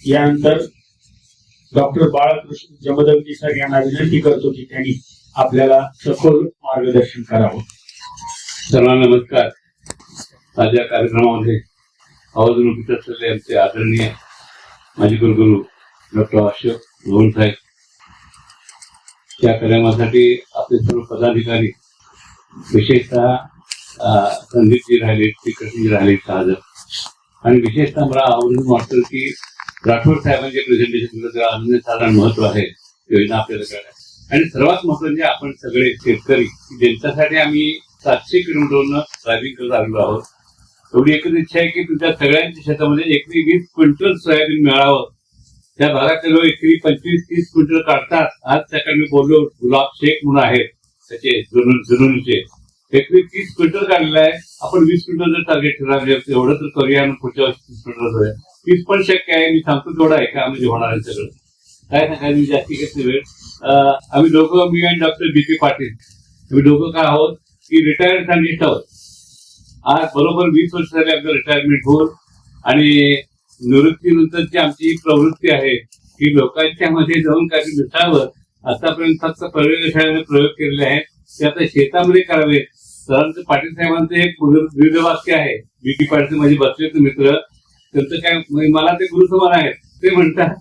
यानंतर doctor Balkrishna Jamadagni sir यांना विनंती करतो की त्यांनी आपल्याला सखोल मार्गदर्शन करावं. सर्वांना नमस्कार. माझ्या कार्यक्रमामध्ये आवाजून उपस्थित असलेले आमचे आदरणीय माजी कुलगुरू डॉक्टर अशोक लोण साहेब, त्या कार्यक्रमासाठी आपले सर्व पदाधिकारी, विशेषतः संदीपजी राहिले, श्रीकृष्णजी राहिले साहजक, आणि विशेषतः मला आवडून वाटतं की राठोड साहेबांचे प्रेझेंटेशन अनन्यसाधारण महत्व आहे योजना आपल्याला कळल्या. आणि सर्वात महत्वाचे आपण सगळे शेतकरी, ज्यांच्यासाठी आम्ही 700 किलोमीटरनं ड्रायव्हिंग करत आलेलो आहोत. एवढी एकच इच्छा आहे की तुमच्या सगळ्यांच्या शेतामध्ये एकरी 20 क्विंटल सोयाबीन मिळावं. त्या भागात लोक एकरी 25-30 क्विंटल काढतात. आज सकाळी मी बोललो, गुलाब शेख म्हणून आहेत त्याचे जुनूनचे, एकरी 30 क्विंटल काढलेलं आहे. आपण 20 क्विंटल जर टार्गेट ठरवले एवढं तर करूया आणि पुढच्या वर्षी 30 क्विंटल होऊया. 30 पण शक्य आहे. मी सांगतो तेवढं आहे का म्हणजे होणार आहे सगळं. काय सांगायचं मी जास्ती घेतली वेळ. आम्ही दोघं, मी आणि डॉक्टर BP पाटील, आम्ही दोघं काय आहोत की रिटायर्ड सायंटिस्ट आहोत. आज बरोबर 20 वर्ष झाले आपलं रिटायरमेंट होऊन, आणि निवृत्तीनंतरची आमची प्रवृत्ती आहे की लोकांच्या मध्ये जाऊन काही दिसावं. आतापर्यंत फक्त प्रयोगशाळेने प्रयोग केलेले आहेत, ते आता शेतामध्ये करावे. सरांचं, पाटील साहेबांचं एक ब्रीदवाक्य आहे. BP पाटील माझे बसलेत मित्र, त्यांचं काय, मला ते गुरुसमान आहेत. ते म्हणतात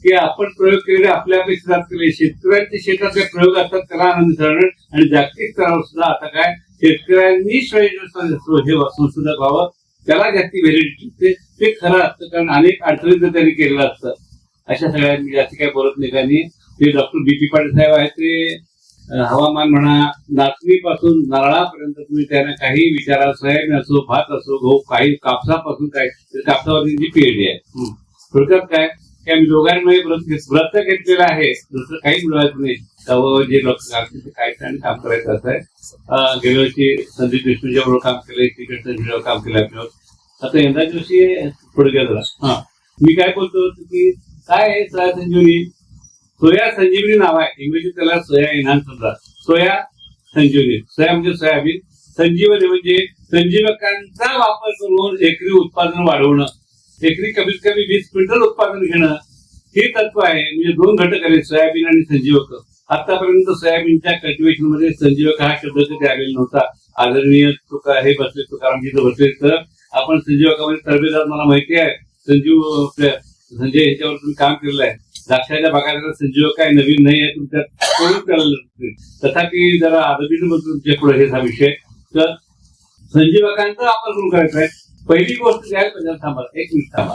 की आपण प्रयोग केलेले आपल्या अपेक्षा केले, शेतकऱ्यांच्या शेतातले प्रयोग असतात त्याला आनंद ठरणार. आणि जागतिक स्तरावर सुद्धा आता काय शेतकऱ्यांनी संशोधक व्हावं, त्याला जास्ती व्हॅलिडिटी ते खरं असतं. कारण अनेक अडचणी त्यांनी केलेलं असतं. अशा सगळ्यांनी जास्त काय बोलत नाही. त्यांनी ते डॉक्टर BP पाटील साहेब आहेत, ते हवामान म्हणा, नाचणीपासून नारळापर्यंत तुम्ही त्यांना काही विचारा, सोयाबीन असो, भात असो, गहू, काही कापसापासून काय, कापसावर त्यांची PhD आहे. थोडक्यात काय की आम्ही दोघांमध्ये व्रत घेतलेलं आहे, दुसरं काही मिळवायचं नाही. त्यावर जे डॉक्टर काय काम करायचं असं आहे. गेल्या वर्षी संदीप देशमुखच्या बरोबर काम केलंय, श्रीकृष्णजीवर काम केलं आपल्यावर. आता यंदाच्या वर्षी पुढे गेला. मी काय बोलतो की काय आहे सोया संजीवनी. सोया संजीवनी नाव आहे, इंग्रजी त्याला सोया एनहान्स म्हणतात. सोया संजीवनी, सोया म्हणजे सोयाबीन, संजीवनी म्हणजे संजीवकांचा वापर करून एकरी उत्पादन वाढवणं, एकरी कमीत कमी 20 क्विंटल उत्पादन घेणं, हे तत्व आहे. म्हणजे 2 घटक आहेत, सोयाबीन आणि संजीवक. आतापर्यंत सोयाबीनच्या कल्टिवेशन मध्ये संजीवक हा शब्द कधी आलेला नव्हता. आदरणीय हे बसले तुकारामजी बसले, तर आपण संजीवकामध्ये तरबेदार, मला माहिती आहे संजय ह्याच्यावर तुम्ही काम केलेलं आहे. द्राक्षाच्या बागायला संजीवक काय नवीन नाही आहे, तुमच्या तथापि जरा आदबीनं बोलतो तुमच्या पुढे हे हा विषय. तर संजीवकांचा वापर करून करायचा आहे. पहिली गोष्ट द्यायला पाहिजे, थांबा एक मिनिट थांबा.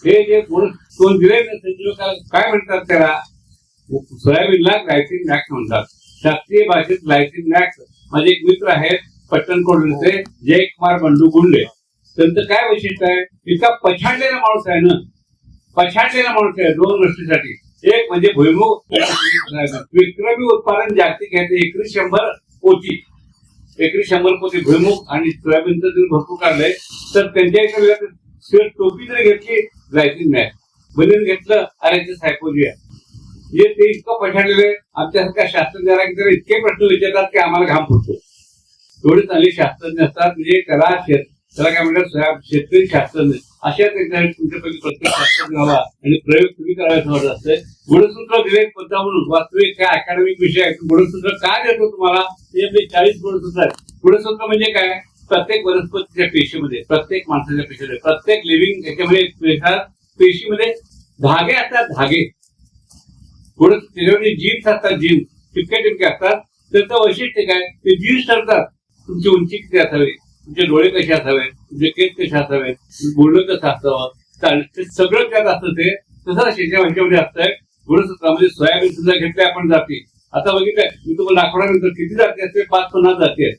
हे जे कोण दिले संजीवकाला काय म्हणतात, त्याला सोयाबीनला ग्लायसिन मॅक्स म्हणतात. शास्त्रीय भाषेत ग्लायसिन मॅक्स. माझे एक मित्र आहेत पट्टणकोडचे, जयकुमार बंडू गुंडे. त्यांचं काय वैशिष्ट्य आहे, इतका पछाडलेला माणूस आहे ना, पछाडलेला माणूस आहे 2 गोष्टीसाठी. एक म्हणजे भुईमुग, विक्रमी उत्पादन जास्ती घ्यायचं, एकरी 100 पोती, एकरी 100 पोती भुईमुग आणि सोयाबीनचं जर भरपूर काढलंय तर त्यांच्या इकडे टोपी जर घेतली ग्लायसिन मॅक्स, बनीन घेतलं अरे सायकोजिया. म्हणजे ते इतकं पछाडलेलं आहे. आमच्यासारख्या शास्त्रज्ञांना इतके प्रश्न विचारतात की आम्हाला घाम फुटतो. एवढे चांगले शास्त्रज्ञ असतात, म्हणजे त्याला काय म्हणतात शेतकरी शास्त्रज्ञ. अशा तुमच्यापैकी प्रत्येक शास्त्रज्ञ व्हावा आणि प्रयोग तुम्ही करायचं होत असते. गुणसूत्र दिले 55 वास्तविक काय अकॅडमिक विषय आहे. गुणसूत्र काय देतो तुम्हाला, ते आपले 40 गुणसूत्र आहेत. गुणसूत्र म्हणजे काय, प्रत्येक वनस्पतीच्या पेशीमध्ये, प्रत्येक माणसाच्या पेशीमध्ये, प्रत्येक लिव्हिंग याच्यामध्ये पेशीमध्ये धागे असतात, धागे. त्याच्यामध्ये जीन्स असतात, जीन्स टिपके असतात. त्याचं वैशिष्ट्य काय, ते जीन्स ठरतात तुमची उंची किती असावी, तुमचे डोळे कसे असावे, तुमचे केस कसे असावे, बोलणं कसं असावं, ते सगळं त्यात असतं. ते तसं शेती भाषेमध्ये असतंय. गुणसूत्रामध्ये सोयाबीन सुद्धा घेतले आपण जाती. आता बघितलंय मी तुम्हाला दाखवल्यानंतर किती जाती असते, 5-50 जाती आहेत.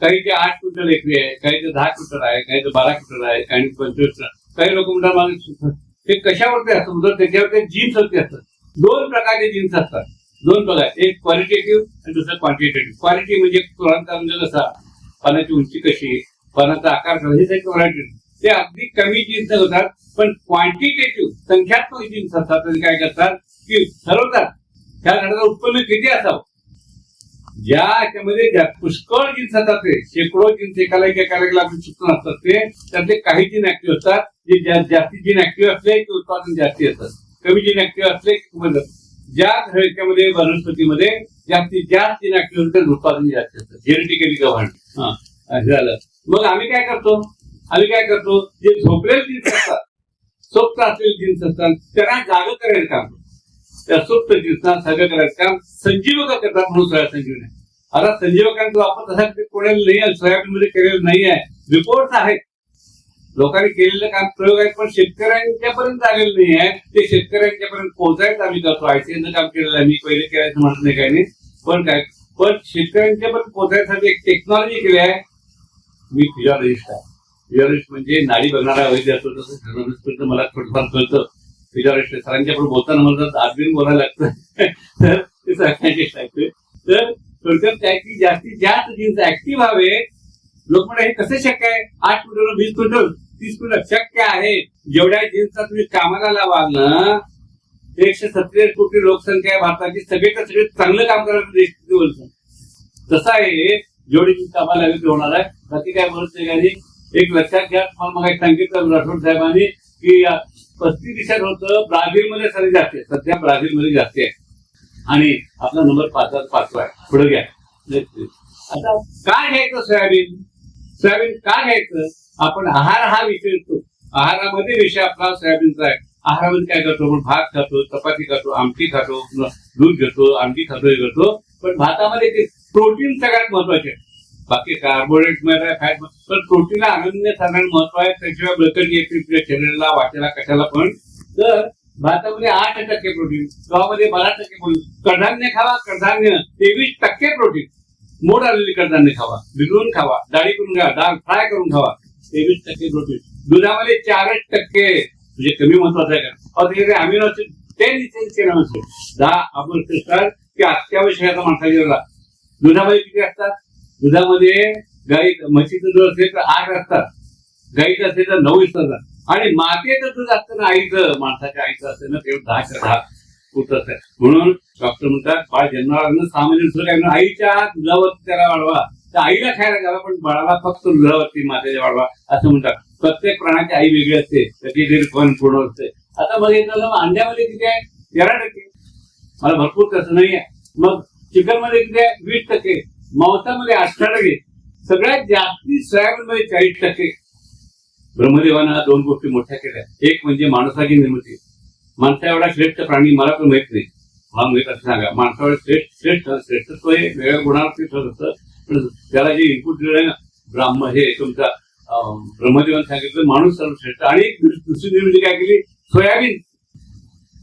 काहीचे 8 क्विंटल एकरी आहे, काहीचे 10 क्विंटल आहे, काहीचे 12 क्विंटल आहे, काही 25. काही लोक म्हणतात मला ते कशावरती असतं, त्याच्यावरती जीन्स वरती असतात. 2 प्रकारचे जीन्स असतात, 2 प्रकार, एक क्वालिटेटिव्ह आणि दुसरं क्वांटिटेटिव्ह. क्वालिटी म्हणजे फुलांचा म्हणजे कसा, पानाची उंची कशी, पानाचा आकार कसा, हे सगळे क्वालिटेटिव्ह. ते अगदी कमी जीन्स होतात. पण क्वांटिटेटिव्ह संख्यात्मक जीन्स असतात. ते काय करतात की ठरवतात ह्या झाडाचं उत्पन्न किती असावं. ज्या याच्यामध्ये पुष्कळ जीन्स असतात ते शेकडो जीन्स एकाला आपण चुकून असतात ते त्यातले काही जीन ऍक्टिव्ह असतात जे जास्ती जीन ऍक्टिव्ह असले की उत्पादन जास्ती असतात, कमी जीन ऍक्टिव्ह असले की ज्या ह्याच्यामध्ये वनस्पतीमध्ये जास्तीत जास्त जीन ऍक्टिव्ह असतात उत्पादन जास्त असतं, जेनेटिकली गव्हर्न झालं. मग आम्ही काय करतो जे झोपलेले जीन्स असतात, सुप्त असलेले जीन्स असतात त्यांना जाग करायचं काम, त्या सुप्त जीन्सना सगळं करायचं काम संजीवक करतात म्हणून सोया संजीवनी. आता संजीवकांचा वापर तसा कोणाला नाही आहे, सोयाबीन मध्ये केलेला नाही आहे. रिपोर्ट आहेत, लोकांनी केलेलं काम प्रयोग आहेत, पण शेतकऱ्यांच्यापर्यंत आलेलं नाही आहे. ते शेतकऱ्यांच्यापर्यंत पोहोचायचं आम्ही करतो. आयसीएनं काम केलेलं आहे, मी पहिले करायचं म्हणत नाही काही नाही, पण शेतकऱ्यांच्यापर्यंत पोहोचायसाठी एक टेक्नॉलॉजी केली आहे. मी फिजिओलॉजिस्ट आहे. फिजिओलॉजिस्ट म्हणजे नाडी बघणारा वैद्य असतो, तसं जर्नलिस्ट मला थोडंफार कळतं. फिजिओलॉजिस्ट सरांच्याकडून बोलताना म्हणतात आदबीन बोलायला लागतं तर ते सगळ्यांचे सांगतोय. तर थोडक्यात काय की जास्तीत जास्त जीन्स ऍक्टिव्ह व्हावे. लोक म्हणतात हे कसं शक्य आहे, 8 क्विंटल 20 क्विंटल 30 क्विंटल शक्य आहे. जेवढ्या जीन्सचा तुम्ही कामाला लावाल ना, 147 कोटी लोकसंख्या आहे भारताची, सगळेच्या सगळे चांगलं काम करायचं देश किती बोलतो. तसं आहे, जेवढी जीन्स कामाला लागेल ते होणार आहे. बाकी काय बोलत नाही. एक लक्षात घ्या, मला मग सांगितलं राठोड साहेबांनी की 35 देशात होतं, ब्राझीलमध्ये सगळे जास्त आहे, सध्या ब्राझीलमध्ये जास्त आहे आणि आपला नंबर 5 आहे. पुढे घ्या. आता काय घ्यायचं सोयाबीन का घ्यायचं? आपण आहार हा विषय येतो, आहारामध्ये विषय आपला सोयाबीनचा आहे. आहारामध्ये काय करतो आपण? भात खातो, चपाती खातो, आमटी खातो, दूध घेतो, आमटी खातो, हे करतो. पण भातामध्ये ते प्रोटीन सगळ्यात महत्वाचे आहे. बाकी कार्बोहायड्रेट मध्ये फॅट, पण प्रोटीनला अनन्यसाधारण महत्व आहे. त्याशिवाय बळकटी येते तुझ्या शरीराला, वाटेला, कशाला पण. तर भातामध्ये 8% प्रोटीन, गव्हामध्ये 12% प्रोटीन. कडधान्य खावा, कडधान्य 23% प्रोटीन. मोड आलेली कडधान्य खावा, भिजवून खावा, डाळी करून खावा, डाळ फ्राय करून खावा, 23% प्रोटीन. दुधामध्ये 4% म्हणजे कमी महत्वाचं आहे का? त्याच्याकडे amino acid 10 essential amino acid 10 आपण की अत्यावश्यक माणसाच्या. दुधामध्ये किती असतात? दुधामध्ये गाई म्हशीचं दूध असेल तर 8 असतात, गाईचं असेल तर 9 असतात. आणि मातेचं दूध असतं ना, आईचं, माणसाच्या आईचं असेल ना, तेवढं 10 होत असतं. म्हणून डॉक्टर म्हणतात बाळ जन्माला 6 महिने सुद्धा काय आईच्या दुधावरती त्याला वाढवा. तर आईला खायला घाला, पण बाळाला फक्त दुधावरती मातेच्या वाढवा असं म्हणतात. प्रत्येक प्राण्याची आई वेगळी असते, त्याची पण पूर्ण असते. आता मग हे झालं, अंड्यामध्ये किती आहे? 13%. मला भरपूर तसं नाही आहे. मग चिकन मध्ये किती आहे? 20%. मांसामध्ये 18%. सगळ्यात जास्ती सोयाबीन मध्ये 40%. ब्रह्मदेवानं 2 गोष्टी मोठ्या केल्या. एक म्हणजे माणसाची निर्मिती. माणसा एवढा श्रेष्ठ प्राणी मला पण माहित नाही, मला माहित असं सांगा. माणसावर श्रेष्ठत्व हे वेगळ्या गुणावरती ठरत असतं. पण त्याला जे इनपुट दिलं आहे ना, हे तुमचा ब्रह्मदेवानं सांगितलं माणूस सर्वश्रेष्ठ. आणि दुसरी निर्मिती काय केली? सोयाबीन.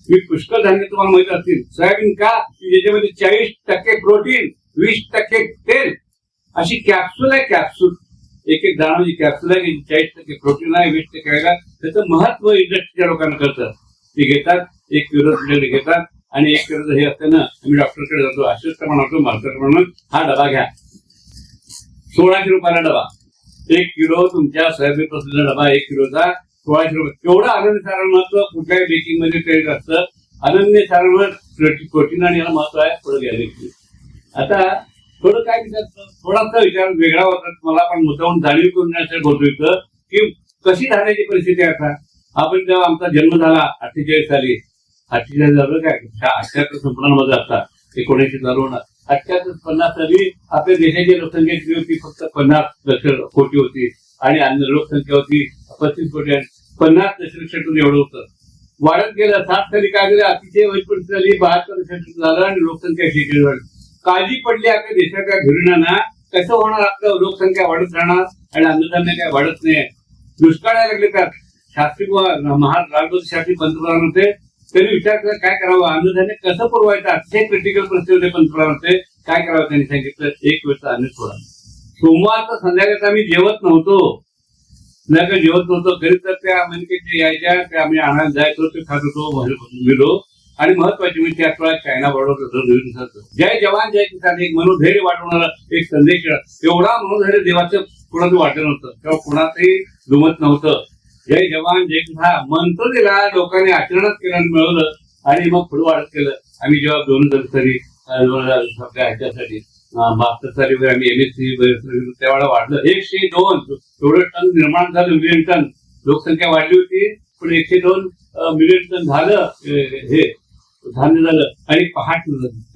मी पुष्कळ धान्य तुम्हाला माहित असतील. सोयाबीन का? ज्याच्यामध्ये 40% प्रोटीन, 20% तेल, अशी कॅप्सूल आहे. कॅप्सूल एक दाणा म्हणजे कॅप्सूल आहे, 40% प्रोटीन आहे, 20% आहे. त्याचं महत्व इंडस्ट्रीच्या लोकांना कळतं. ते घेतात, 1 किलो घेतात आणि 1 किलो हे असतं ना, आम्ही डॉक्टरकडे जातो, अश्वस्त म्हणतो, मार्केट म्हणून हा डबा घ्या, 1600 रुपयाला डबा. 1 किलो तुमच्या सोयाबीन पासून डबा 1 किलोचा 1600 रुपये. एवढं अनन्यसाधारण महत्व कुठल्याही बेकिंग मध्ये ट्रेड असतं. अनन्यसाधारण प्रोटीन आणि याला महत्व आहे. पुढे घ्यायला आता थोडं काय विचारतं, थोडासा विचार वेगळा होता. मला पण मुद्दाहून जाणीव करून देण्यासाठी बोलतो इथं की कशी झाल्याची परिस्थिती आहे. आता आपण जेव्हा आमचा जन्म झाला 48 साली, 48 झालं काय 78 संपूर्णामध्ये असतात, 1900 झालं होणार. 78-50 साली आपल्या देशाची लोकसंख्या किती होती? फक्त 50 लक्ष कोटी होती आणि अन्य लोकसंख्या होती 35 कोटी. 50 दशलक्षातून एवढं होतं. वाढत गेलं. 60 साली काय झालं? अतिशय वाईट परिस्थिती झाली, 72 दशलक्ष झालं आणि लोकसंख्या 46 झाली. काळजी पडली आपल्या देशाच्या धोरणांना. कसं होणार? आपलं लोकसंख्या वाढत राहणार आणि अन्नधान्य काय वाढत नाही. दुष्काळ यायला लागले. त्यात शास्त्री राजवती शास्त्री पंतप्रधान होते, त्यांनी विचार केला काय करावं, अन्नधान्य कसं पुरवायचं. अतिशय क्रिटिकल परिस्थिती होते. पंतप्रधान होते, काय करावं त्यांनी सांगितलं 1 वेळचा अन्न सोडा. सोमवारचा संध्याकाळचा आम्ही जेवत नव्हतो, घरी तर त्या अमेरिकेच्या यायच्या, त्या आम्ही आणायला जायचो, ते खात होतो आणि महत्वाची म्हणजे त्याच वेळा चायना बरोबर जय जवान जय किसान एक मनोधैर्य वाढवणारा एक संदेश. एवढा मनोधैर्य देवाचं कुणाचं वाटत नव्हतं, तेव्हा कुणाचंही दुमत नव्हतं. जय जवान जय किसान मंत्र दिला, लोकांनी आचरणात केलं, मिळवलं आणि मग पुढे वाढत केलं. आम्ही जेव्हा 2000 ह्याच्यासाठी 72 साली आम्ही MSc त्यावेळेला वाढलं 102 एवढं टन निर्माण झालं, मिलियन टन. लोकसंख्या वाढली होती पण 102 मिलियन टन झालं हे धान्य झालं. आणि पहाट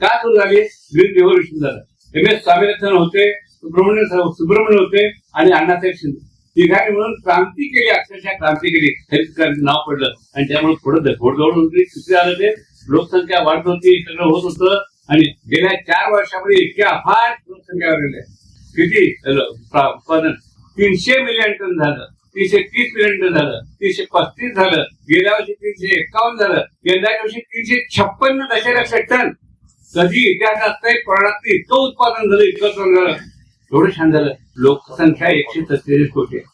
का सुरू झाली? ग्रीन रिव्होल्युशन झालं. MS स्वामीनाथन होते, सुब्रमण्य होते आणि अण्णासाहेब शिंदे तिघांनी म्हणून क्रांती केली, अक्षरशः क्रांती केली. हरित क्रांती नाव पडलं आणि त्यामुळे पुढे घोडदौड होती. किती झालं ते? लोकसंख्या वाढत होती, सगळं होत होतं. आणि गेल्या 4 वर्षामध्ये इतक्या अफाट लोकसंख्या वाढलेल्या. किती उत्पादन? 300 मिलियन टन झालं, 330 मिलियन टन झालं, 335 झालं, गेल्या वर्षी 351 झालं, यंदाच्या वर्षी 356 दशलक्ष टन. कधी इतिहासात काही परणात इतकं उत्पादन झालं, इतकं झालं, एवढं छान झालं. लोकसंख्या 147 कोटी आहे.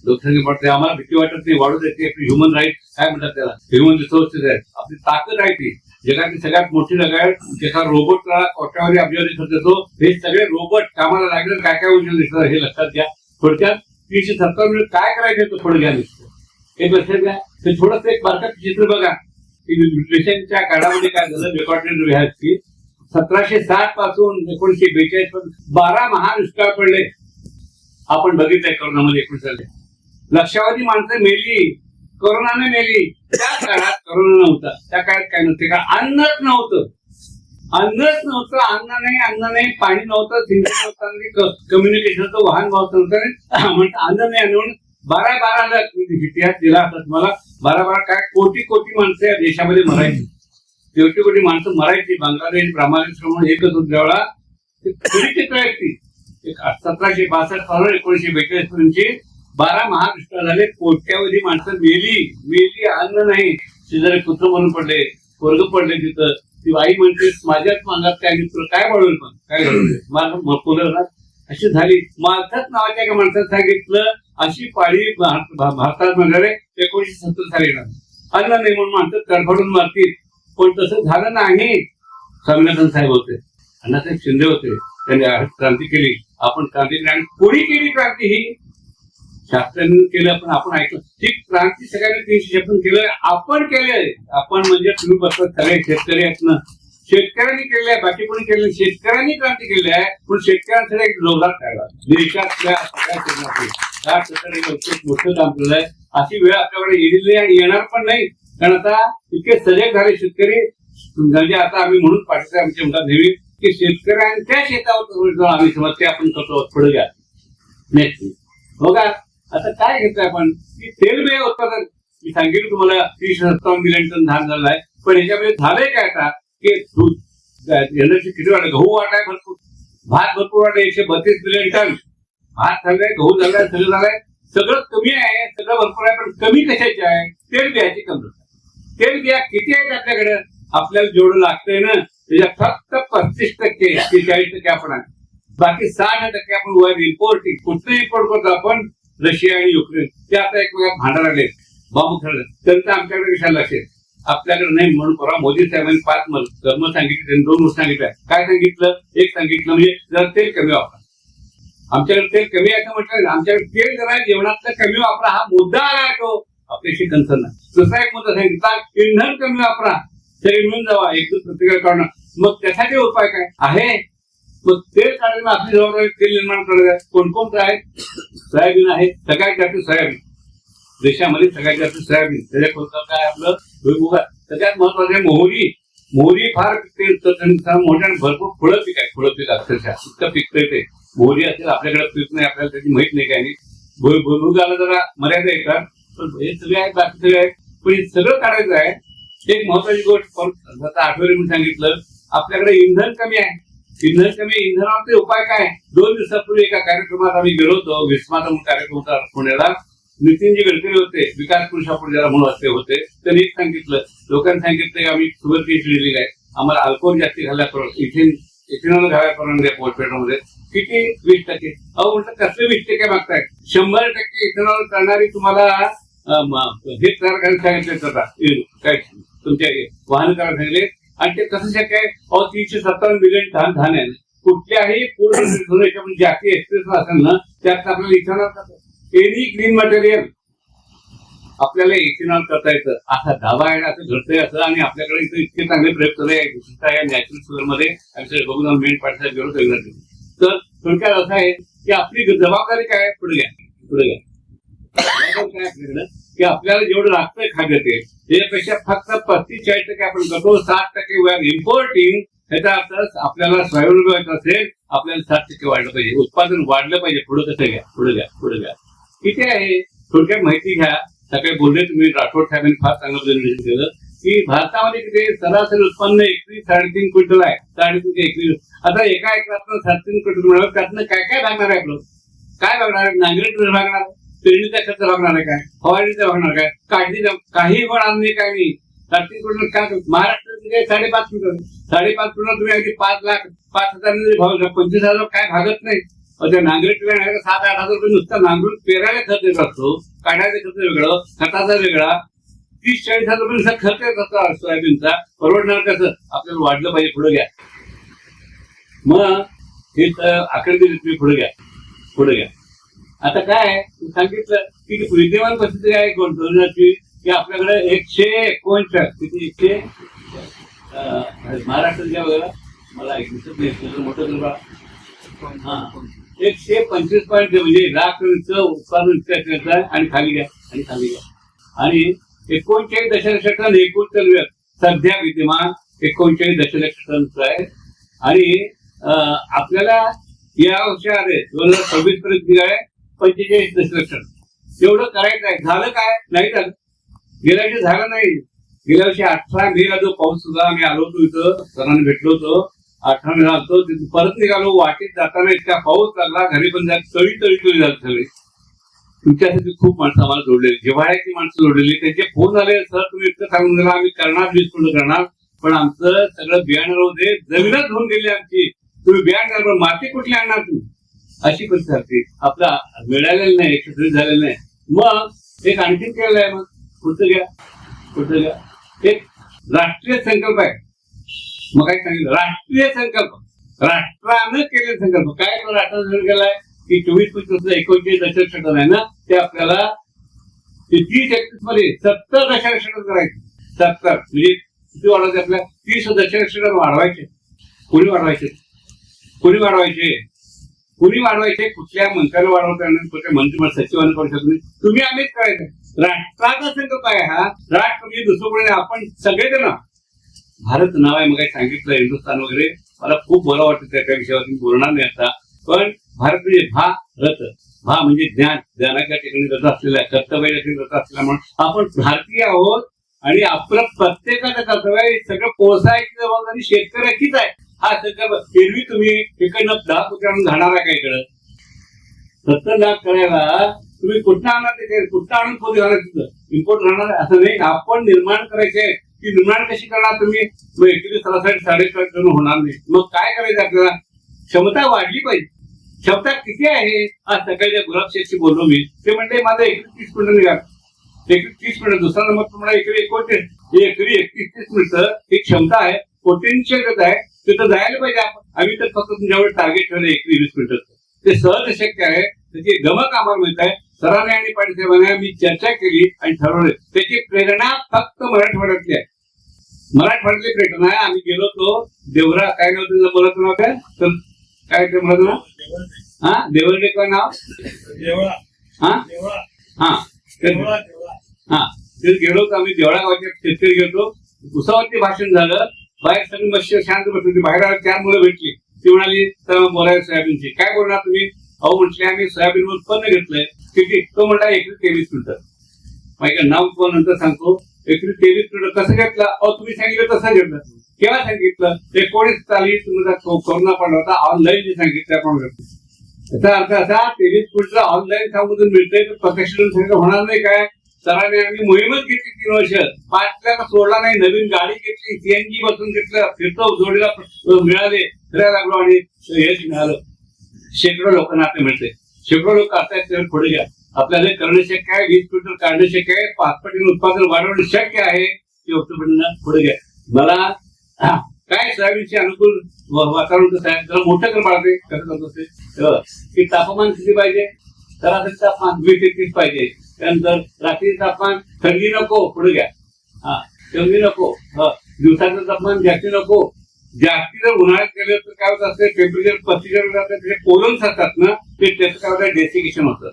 लोकसंख्या वाढते, आम्हाला भीती वाटत नाही, वाढू देते. आपली ह्युमन राईट काय म्हणतात त्याला, ह्युमन रिसोर्सेस आहे, आपली ताकद आहे ती. जगातली सगळ्यात मोठी जागा आहे. त्याचा रोबोटला कोट्यावधी अब्जावधी खर्च येतो. हे सगळे रोबोट कामाला लागले, काय काय होईल दिसतं हे लक्षात घ्या. थोडक्यात 370 मिनिट काय करायचं तो थोडं घ्या दिसतं एक लक्षात घ्या. ते थोडंसं एक बारकात चित्र बघा की ब्रिटिशांच्या काळामध्ये काय झालं. रेकॉर्डेड वी हॅव की 1760 पासून 1942 पर्यंत 12 महान दुष्काळ पडले. आपण बघितलंय कोरोनामध्ये 19 साली. लक्षावधी माणसं मेली, कोरोनाने मेली. त्या काळात कोरोना नव्हता, त्या काळात काय नव्हते का? अन्नच नव्हतं. अन्न नाही, पाणी नव्हतं, सिंचन नव्हतं, कम्युनिकेशनचं वाहन नव्हतं. म्हणतात अन्न नाही, अन्न म्हणून 12 लाख इतिहास दिला असता तुम्हाला. 12 काय कोटी माणसं या देशामध्ये मरायची. कोटी माणसं मरायची. बांगलादेश, ब्राह्मण म्हणून एकच होत त्यावेळेला. खरी चित्र आहेत ती. 1762 पासून 1942 पर्यंतची 12 महादुष्काळ झाले. कोट्यावधी माणसं मेली. अन्न नाही. शेजारी पुत्र म्हणून पडले, वर्ग पडले तिथं. ती बाई म्हणते माझ्याच मागात काय मित्र काय बळवलं, पण काय घडवलं अशी झाली. मालथात नावाच्या एका माणसानं सांगितलं अशी पाळी भारतात म्हणजे 1970 साली अन्न नाही म्हणून माणसं तडफडून मारतील. पण तसं झालं नाही. स्वामीनाथन साहेब होते, अण्णासाहेब शिंदे होते, त्यांनी क्रांती केली. आपण क्रांती केली. आणि कोणी केली क्रांती? ही शास्त्रांनी केलं, पण आपण ऐकलं. ही क्रांती सगळ्यांनी 356 केलं, आपण केलंय. आपण म्हणजे तुम्ही बघतात सगळे शेतकरी आहेत ना, शेतकऱ्यांनी केलेलं आहे, बाकी कोणी केलं. शेतकऱ्यांनी क्रांती केली आहे, पण शेतकऱ्यांसाठी एक जोरदार काढला देशातल्या सगळ्या क्षेत्रात मोठं काम केलं आहे. अशी वेळ आपल्याकडे येणार पण नाही. कारण आता इतके सजग झाले शेतकरी. म्हणजे आता आम्ही म्हणून पाठवतो आमच्या मुलात नेहमी की शेतकऱ्यांच्या शेतावर आम्ही समजते आपण करतो. पुढे घ्या नेक्स्ट बघा. आता काय घेतोय आपण की तेलबिया उत्पादन. मी सांगितलं तुम्हाला 357 मिलियन टन धान झालं आहे. पण ह्याच्यामध्ये झालंय काय आता की दूध एनर्जी किती वाढलं. गहू वाढलाय भरपूर, भात भरपूर वाढलाय. 132 मिलियन टन भात झालाय, गहू झालाय, सगळं झालंय. सगळं कमी आहे, सगळं भरपूर आहे. पण कमी कशाची आहे? तेलबियाची कमतरता. तेलबिया किती आहेत आपल्याकडे? आपल्याला जेवढं लागतंय ना त्याच्यात फक्त 35% 40% आपण आहे. बाकी 60% आपण वर इम्पोर्टिंग. कुठलं इम्पोर्ट करतो आपण? रशिया आणि युक्रेन. ते आता एकमेकात भांडण आले, बाबू खेळले. त्यांचं आमच्याकडे कशाला लक्ष आपल्याकडे नाही. म्हणून परवा मोदी साहेबांनी 5 कर्म सांगितले, त्यांनी 2 गोष्टी सांगितल्या. काय सांगितलं? एक सांगितलं म्हणजे जर तेल कमी वापरा. आमच्याकडे तेल कमी आहे असं म्हटलं. आमच्याकडे तेल जरा जेवणातलं कमी वापरा हा मुद्दा आला तो आपल्याशी कन्सर्न आहे. दुसरा एक मुद्दा सांगितला इंधन कमी वापरा, सगळे मिळून जावा, एकदम प्रतिक्रिया करणं. मग त्यासाठी उपाय काय आहे? मग तेल काढणं आपली जबाबदारी. तेल निर्माण करणं कोणकोणतं आहे? सोयाबीन आहे, सगळ्यात जास्त सोयाबीन देशामध्ये, सगळ्यात जास्त सोयाबीन. त्याच्या काय आपलं भुईमुग. सगळ्यात महत्वाचं आहे मोहरी. मोहरी फार पिकते, मोठ्या भरपूर फळं पीक आहे. फळं पीक अक्षरशः इतकं पिकतंय ते. मोहरी असेल आपल्याकडे पीक नाही, आपल्याला त्याची माहित नाही. काय नाही. भुईमुगाला जरा मर्यादा येतात, पण हे सगळे आहेत, बाकी सगळे आहेत. पण हे सगळं काढायचं आहे. एक महत्वाची गोष्ट आता आठवडी मी सांगितलं, आपल्याकडे इंधन कमी आहे. इंधनाचे उपाय काय? 2 दिवसापूर्वी एका कार्यक्रमात आम्ही गेलो होतो. विस्माचा म्हणून कार्यक्रम होता पुण्याला. नितीनजी गडकरी होते, विकास पुरुष आपण ज्याला म्हणून असते होते. त्यांनी एक सांगितलं, लोकांनी सांगितलं की आम्ही शुगर केस लिहिलेली आहे, आम्हाला अल्कोहोल जास्ती घालायला परवडत, इथेनॉल घालायला परवडत पोस्टपेटमध्ये. किती? 20%. अहो म्हटलं कसले 20% मागताय? 100% इथेनॉल करणारी तुम्हाला हे तयार करायला सांगितले, काय तुमच्या वाहन करायला सांगितले. आणि ते कसं शक्य आहे? 357 मिलियन धान आहे. कुठल्याही पूर्ण जास्ती एक्सप्रेस असेल ना त्यात आपल्याला इथेनॉल एनी ग्रीन मटेरियल आपल्याला इथेनॉल करता येतं. असा दावा आहे, असं घडतंय असं. आणि आपल्याकडे इथं इतके चांगले प्रयोग चालू आहे. नॅचरल शुगर मध्ये बघून मेन पार्टी गेलो तर थोडक्यात असं आहे की आपली जबाबदारी काय आहे? पुढे घ्या. जबाबदारी काय आपल्याकडं की आपल्याला जेवढं लागतंय खाद्य ते त्याच्यापेक्षा फक्त 45% आपण करतो, 60% वी आर इम्पोर्टिंग. याचा अर्थ आपल्याला स्वावलंबी व्हायचं असेल, आपल्याला 60% वाढलं पाहिजे, उत्पादन वाढलं पाहिजे. पुढे घ्या. किती आहे थोडक्यात माहिती घ्या. सकाळी बोलले तुम्ही, राठोड साहेबांनी फार चांगलं प्रेझेंटेशन केलं की भारतामध्ये किती सरासरी उत्पन्न 3.5 क्विंटल आहे. 3.5 ते 21. आता एका एकरातनं 3.5 क्विंटल मिळालं, त्यातनं काय काय भागणार आहे आपलं? काय भागणार आहे? नांगरट भागणार, पेरणीचा खर्च भागणार आहे काय, फवारणीचा भागणार काय, काढणीचा काही होणार नाही. काय नाही. 3.5 क्विंटल काय महाराष्ट्रात 5.5 क्विंटल. 5.5 क्विंटल तुम्ही अगदी 5,00,000 भाव 25,000 काय भागत नाही. त्या नांगरट 7-8 हजार रुपये नुसतं नांगरून पेरायला खर्च येत असतो, काढायचा खर्च वेगळं, खताचा वेगळा, 30-40 हजार रुपये नुसता खर्च येत असतो सोयाबीनचा. परवडणार कसं? आपल्याला वाढलं पाहिजे. पुढे घ्या. मग हे आकडे दिले तुम्ही, पुढे घ्या. आता काय सांगितलं की विद्यमान परिस्थिती आहे गुंतवणुकीची की आपल्याकडे 159 किती महाराष्ट्रात घ्या बघा, मला मोठं हा 125 पॉईंट म्हणजे लाख उत्पादन करता. आणि खाली घ्या. आणि 39 दशलक्ष टन एकूण चल सध्या विद्यमान 39 दशलक्ष टन आहे. आणि आपल्याला या वर्षी आले 2026 पर्यंत आहे 45 दशलक्ष टन. एवढं करायचं आहे. झालं काय? नाही झालं. गेल्या वर्षी झालं नाही. गेल्या वर्षी 18 मेला जो पाऊस सुद्धा आम्ही आलो होतो, इथं सरांनी भेटलो होतो. 18 मेला आलो तिथून परत निघालो. वाटेत जाताना इतका पाऊस लागला, घरी पण तळी झाली सगळे. तुमच्यासाठी खूप माणसं आम्हाला जोडलेली, जिव्हाळ्याची माणसं जोडलेली. त्यांचे फोन आले, सर तुम्ही इतकं सांगून दिला, आम्ही करणार 20 क्विंटल करणार, पण आमचं सगळं बियाणं होते, जमीनच धुवून गेली आमची. तुम्ही बियाणं पण माती कुठली आणणार तुम्ही? अशी परिस्थिती आपला मिळालेलं नाही, एकत्रित झालेलं नाही. मग एक आणखीन केलेलं आहे. मग पुढचं घ्या. एक राष्ट्रीय संकल्प आहे. मग काय सांगितलं? राष्ट्रीय संकल्प, राष्ट्रानं केलेला संकल्प. काय तो राष्ट्रानं संकल्प केलाय की 24-29 दशलक्ष टन आहे ना, ते आपल्याला 30-31 मध्ये 70 दशलक्ष टन करायचे. 70 म्हणजे किती वाढवायचे? आपल्या 30 दशलक्ष टन वाढवायचे. कोणी वाढवायचे? कुठल्या मंत्र्याला वाढवता येणार, कुठल्या मंत्रिमंडळ सचिवांना करू शकत नाही. तुम्ही आम्हीच करायचं. राष्ट्राचा संकल्प आहे हा. राष्ट्र म्हणजे दुसरं कोणी, आपण सगळेजण. भारत नाव आहे, मग काही सांगितलं हिंदुस्थान वगैरे. मला खूप बरं वाटतं त्या विषयावर मी बोलणार नाही आता. पण भारत म्हणजे भारत. भा म्हणजे ज्ञान, ज्ञानाच्या ठिकाणी रथ असलेला आहे, कर्तव्याच्या ठिकाणी रथ असल्यामुळे आपण भारतीय आहोत. आणि आपलं प्रत्येकाचं कर्तव्य आहे सगळं पोहोचायची जबाबदारी शेतकऱ्याचीच आहे. हा संकल्प एरवी तुम्ही इकडनं 10 कोटी जाणार आहे का इकडं 70 लाख करायला तुम्ही कुठं आणणार? ते कुठं आणून पोहोच घालणार? तिथं इम्पोर्ट राहणार आहे असं नाही. आपण निर्माण करायचे. ती निर्माण कशी करणार तुम्ही? मग एकरी सरासरी 4.5 टन होणार नाही. मग काय करायचं? आपल्याला क्षमता वाढली पाहिजे. क्षमता किती आहे? आज सकाळी त्या गुलाब शेठशी बोललो मी, ते म्हणते माझं एकरी 30 क्विंटल निघाल. एकरी 30 क्विंटल. दुसरा नंबर तुम्हाला एकरी 29, एकरी 31 क्विंटल ही क्षमता आहे, पोटेन्शियल आहे. तिथं जायला पाहिजे आपण. आम्ही तर फक्त तुमच्यावर टार्गेट ठेवलं एकरी 20 क्विंटल. ते सहज शक्य आहे. त्याची गमक आम्हाला मिळत आहे. सरांनी आणि पाटील साहेबांनी आम्ही चर्चा केली आणि ठरवले. त्याची प्रेरणा फक्त मराठवाड्यातली आहे. मराठवाड्यातली प्रेरणा आहे. आम्ही गेलो होतो देवरा, काय नाव तुझं बोलत नाव काय? तर काय ते म्हणत ना, हा देवरडे काय नाव? ते गेलो होतो आम्ही. देवळा गावच्या शेतकरी गेलो. उसावरती भाषण झालं. बाहेर सगळी मस्त शांत बसली. बाहेर 4 मुलं भेटली. ती म्हणाली तर बोलायला सोयाबीनची. काय बोलणार तुम्ही? अहो म्हटले आम्ही सोयाबीन उत्पन्न घेतलंय किती? तो म्हणला एकरी 23 क्विंटल. माझ्या नाव तुम्हाला नंतर सांगतो. एकरी 23 क्विंटल कसं घेतलं? अहो तुम्ही सांगितलं तसं घेतलं. केव्हा सांगितलं? 19 साली तुमचा कोरोना पडला होता. ऑनलाईन सांगितलं आपण. याचा अर्थ असा 23 क्विंटल ऑनलाईन सांगून मिळतंय तर प्रत्यक्ष होणार नाही काय? सरांनी आम्ही मोहीमच घेतली 3 वर्ष. 5 लाख सोडला नाही. नवीन गाडी घेतली, सीएनजी बसून घेतलं, फिरतो जोडीला मिळाले, फिरायला लागलो आणि यश मिळालं. शेकडो लोकांना आता मिळते. शेकडो लोक असतात. पुढे घ्या. आपल्याला करणं शक्य आहे. 20 क्विंटल काढणं शक्य आहे. 5 पटीने उत्पादन वाढवणं शक्य आहे. पुढे घ्या. मला काय सोयाबीनचे अनुकूल वातावरण कसं आहे? जरा मोठं कर पाळते. कसं करत असते की तापमान किती पाहिजे? सरासरी तापमान 20-31 पाहिजे. त्यानंतर रात्री तापमान थंडी नको. पुढे घ्या. थंडी नको. दिवसाचं तापमान जास्ती नको. जास्ती जर उन्हाळ्यात केलं तर काय होत असतं, टेम्परेचर 35 जातं, त्याचे पोलन्स असतात ना, ते त्याचं काय होतं, डेसिकेशन होतं,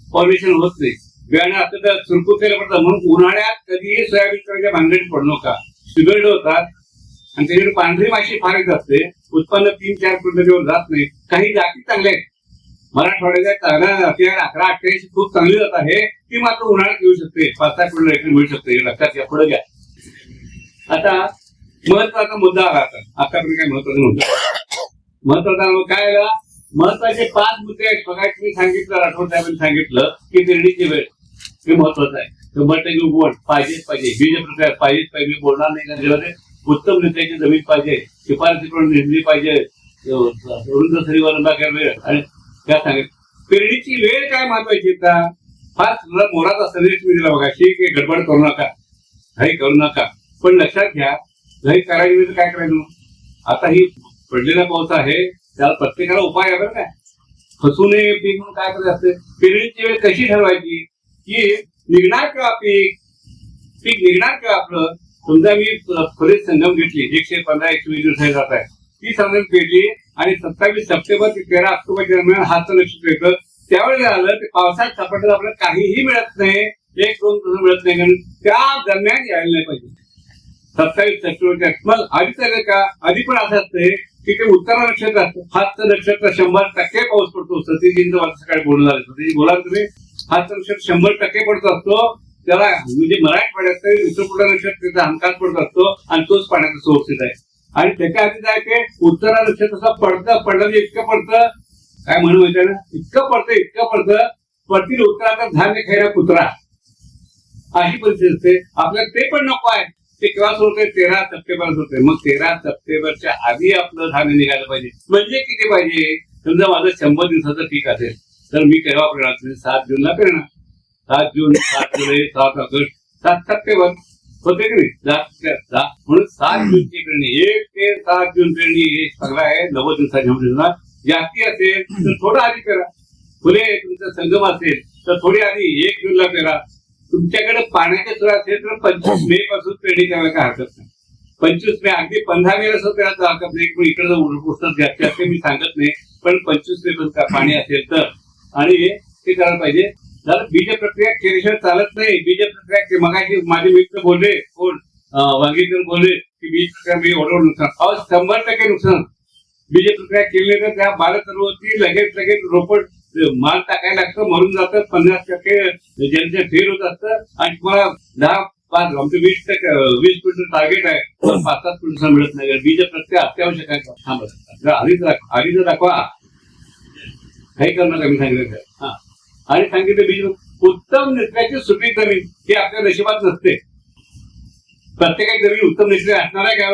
पॉल्युशन होत नाही. बियाणं असतं तर सुरकुतेला पडतं. म्हणून उन्हाळ्यात कधीही सोयाबीन करायच्या भानगडीत पडू नका. शुगर्ड होतात आणि त्याच्याकडे पांढरी माशी फार येत असते. उत्पन्न 3-4 क्विंटलवर जात नाही. काही जाती चांगल्या आहेत, मराठवाड्याच्या चांगल्या जाती 11-28 खूप चांगली जात आहे, ती मात्र उन्हाळ्यात येऊ शकते, 5-6 क्विंटल एकरी मिळू शकते. हे लक्षात घ्या. पुढे घ्या. आता महत्वाचा मुद्दा आला. आतापर्यंत काय महत्वाचं नव्हतं. महत्वाचा काय आला? महत्वाचे 5 मुद्दे आहेत. बघा, मी सांगितलं, राठोड साहेबांनी सांगितलं की पेरणीची वेळ हे महत्वाचं आहे. 100% उगवण पाहिजेच पाहिजे, बीज प्रक्रिया पाहिजेच पाहिजे. मी बोलणार नाही का, उत्तम नेत्याची जमीन पाहिजे, शिफारशीप्रमाणे निधली पाहिजे, रुंद सरीवर वेळ. आणि त्या सांगेल पेरणीची वेळ काय महत्वाची का? फार मोराचा संदेश मी दिला बघा, की गडबड करू नका, घाई करू नका. पण लक्षात घ्या, घाई करायची तर काय करायचं? आता ही पडलेला पाऊस आहे, त्याला प्रत्येकाला उपाय आहे बरं काय. फसू नये पीक म्हणून काय करायचं असते, पेरणीची वेळ कशी ठरवायची की निघणार किंवा पीक निघणार किंवा आपलं. समजा मी फुलेच संगम घेतली, 115-120 दिवसाची जात आहे, ती संगम पेरली आणि 27 सप्टेंबर ते 13 ऑक्टोबर दरम्यान हात नक्षत्र येतं. त्यावेळेला आलं ते पावसात सापडलं आपल्याला काहीही मिळत नाही, 1-2 तास मिळत नाही, कारण त्या दरम्यान यायला नाही पाहिजे. 27 सप्टेंबरच्या मग आधी चालेल का? आधी पण असं असते की ते उत्तर नक्षत्र असतं. हातचं नक्षत्र 100% पाऊस पडतो. सतीजींचं सकाळी बोलणं झालं, सतीजी बोला तुम्ही. हातचं नक्षत्र 100% पडतो असतो, त्याला म्हणजे मराठवाड्यात उत्तर नक्षत्राचा हमखास पडत असतो आणि तोच पाण्याचा सोर्स आहे. आणि त्याच्या आधी काय ते उत्तर नक्षत्र पडलं इतकं पडतं, काय म्हणून माहिती ना, इतकं पडतं पडतील उत्तराचा धान्य खायला कुत्रा, अशी परिस्थिती असते. आपल्याला ते पण नको आहे. ते केव्हा सुरू होते? 13 सप्टेंबर होते. मग 13 सप्टेंबरच्या आधी आपलं धान्य निघायला पाहिजे. म्हणजे किती पाहिजे? समजा माझं 100 दिवसाचं पीक असेल तर मी केव्हा पेरणार? 7 जूनला पेरणार. 7 जून, 7 जुलै, 7 ऑगस्ट, 7 सप्टेंबर होते की नाही? म्हणून 7 जूनची पेरणी, 1 ते 7 जून पेरणी हे सगळं आहे 90 दिवसाच्या मध्ये. जास्ती असेल तर थोडं आधी पेरा. फुले तुमचा संगम असेल तर थोडी आधी 1 जूनला पेरा. तुमच्याकडे पाण्याचे सोय असेल तर 25 मे पासून पेरणी करायला काय हरकत नाही. 25 मे, अगदी 15 मे असं पेरायचं हरकत नाही. पण इकडे पुस्तक जास्त असते मी सांगत नाही, पण 25 मे पासून पाणी असेल तर. आणि ते करायला पाहिजे. जर बीज प्रक्रिया केल्याशिवाय चालत नाही. बीज प्रक्रिया मगाशी माझे मित्र बोलले, कोण वांगीकर बोलले की बीज प्रक्रिया मी ओढवून नुकसान. 100% नुकसान. बीज प्रक्रिया केली तर त्या बालसर्वती लगेच रोपट माल टाकायला लागतं, मरून जातं. 50% ज्यांचे फेर होत असतं आणि तुम्हाला 10-5 आमचं 20 क्विंटल टार्गेट आहे, 5-7 क्विंटल मिळत नाही. बीज प्रक्रिया अत्यावश्यक आहे. थांबा, आधीच दाखवा, काही करू नका. मी सांगितलं हा. आणि सांगितलं बीज उत्तम निसर्गाची सुपीक जमीन ही आपल्या नशिबात नसते. प्रत्येकाची जमीन उत्तम निसर्ग असणार आहे का?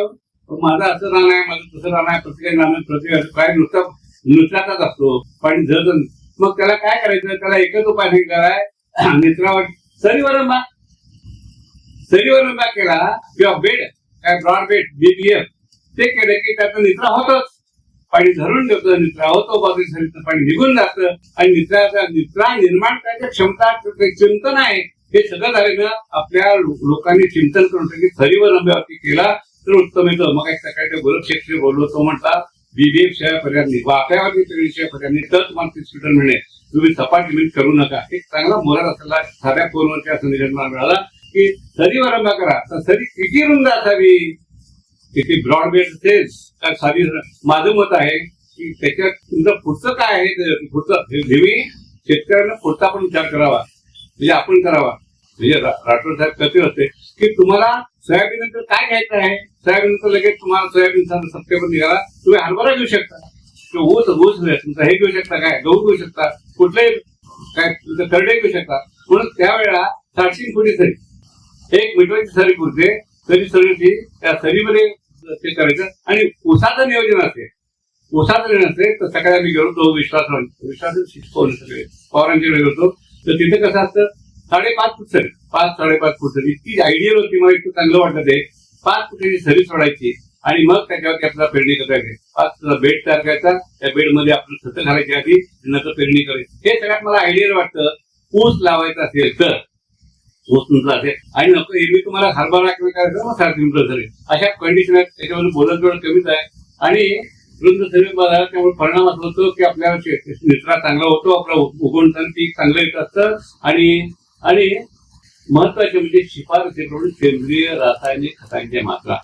माझं असं राहणं आहे, माझं तसं राहणं आहे, प्रत्येकाचं काय नुसताच असतो. पाणी जर मग त्याला काय करायचं? त्याला एकच उपाय सांगितला, निसर्गावर सरीवर केला किंवा बेड, काय ब्रॉड बेड, BBF ते केलं की त्याचा निचरा होतोच. पाणी धरून ठेवतं, निचरा होतो, बाजू सरीचं पाणी निघून जातं आणि निचरा निर्माण करायची क्षमता, चिंतन आहे. हे सगळं झालं ना, आपल्या लोकांनी चिंतन करून की सरीवर रंब्यावरती केला तर उत्तम येतं. मग सकाळी ते गोरख शेट्टी बोललो, तो म्हणतात BBF शिवाय पर्याय वाफ्यावरती पेरणीशिवाय पर्याय तर तुम्हाला 30 क्विंटल मिळेल. तुम्ही सपाट जमीन करू नका. एक चांगला मोरार असला साध्या फोनवरती असं निवेदन मिळाला की सरीवर रंबा करा. तर सरी किती रुंद असावी, किती ब्रॉडबेड असेल तर साधी. माझं मत आहे की त्याच्यात तुमचं पुढचं काय आहे, पुढचं नेहमी शेतकऱ्यांना पुढचा पण विचार करावा, म्हणजे आपण करावा. म्हणजे राठोड साहेब कसे होते की तुम्हाला सोयाबीन नंतर काय घ्यायचं आहे? सोयाबीन नंतर लगेच तुम्हाला सोयाबीनचा सप्टेंबर निघाला, तुम्ही हरभरा घेऊ शकता, ऊस तुमचा हे घेऊ शकता, काय गहू घेऊ शकता, कुठलेही काय तुमचं करडे घेऊ शकता. म्हणून त्यावेळेला 360 फुटी सरी, 1 मीटरची सरी पुरते. सरीची त्या सरीमध्ये ते करायचं. आणि ऊसाचं नियोजन असेल, तर सकाळी आम्ही गेलो तो विश्वास सगळे पवारांच्या वेळी होतो. तर तिथे कसं असतं, 5.5 फूट सरी, 5-5.5 फूट सरी, इतकी आयडियल होती. मला इतकं चांगलं वाटतं ते. 5 फुटाची सरी सोडायची आणि मग त्याच्यावरती आपल्याला पेरणी करायची. 5 बेड तयार करायचा, त्या बेडमध्ये आपलं खतं घालायची आधी, नंतर पेरणी करायची. हे सगळ्यात मला आयडियल वाटतं. ऊस लावायचा असेल तर ऊस तुमचा असेल आणि नको एरवी तुम्हाला हरभरा किंवा काय असेल मग 3.5 सरी अशा कंडिशन आहेत. त्याच्यामध्ये बोलत थोडं कमीच आहे आणि रुंद सरी बघा त्यामुळे परिणाम असा होतो की आपल्याला निचरा चांगला होतो, आपला उगवण पीक चांगलं येत असतं आणि महत्वाचे म्हणजे शिफारसीकडून सेंद्रिय रासायनिक खतांच्या मात्रा.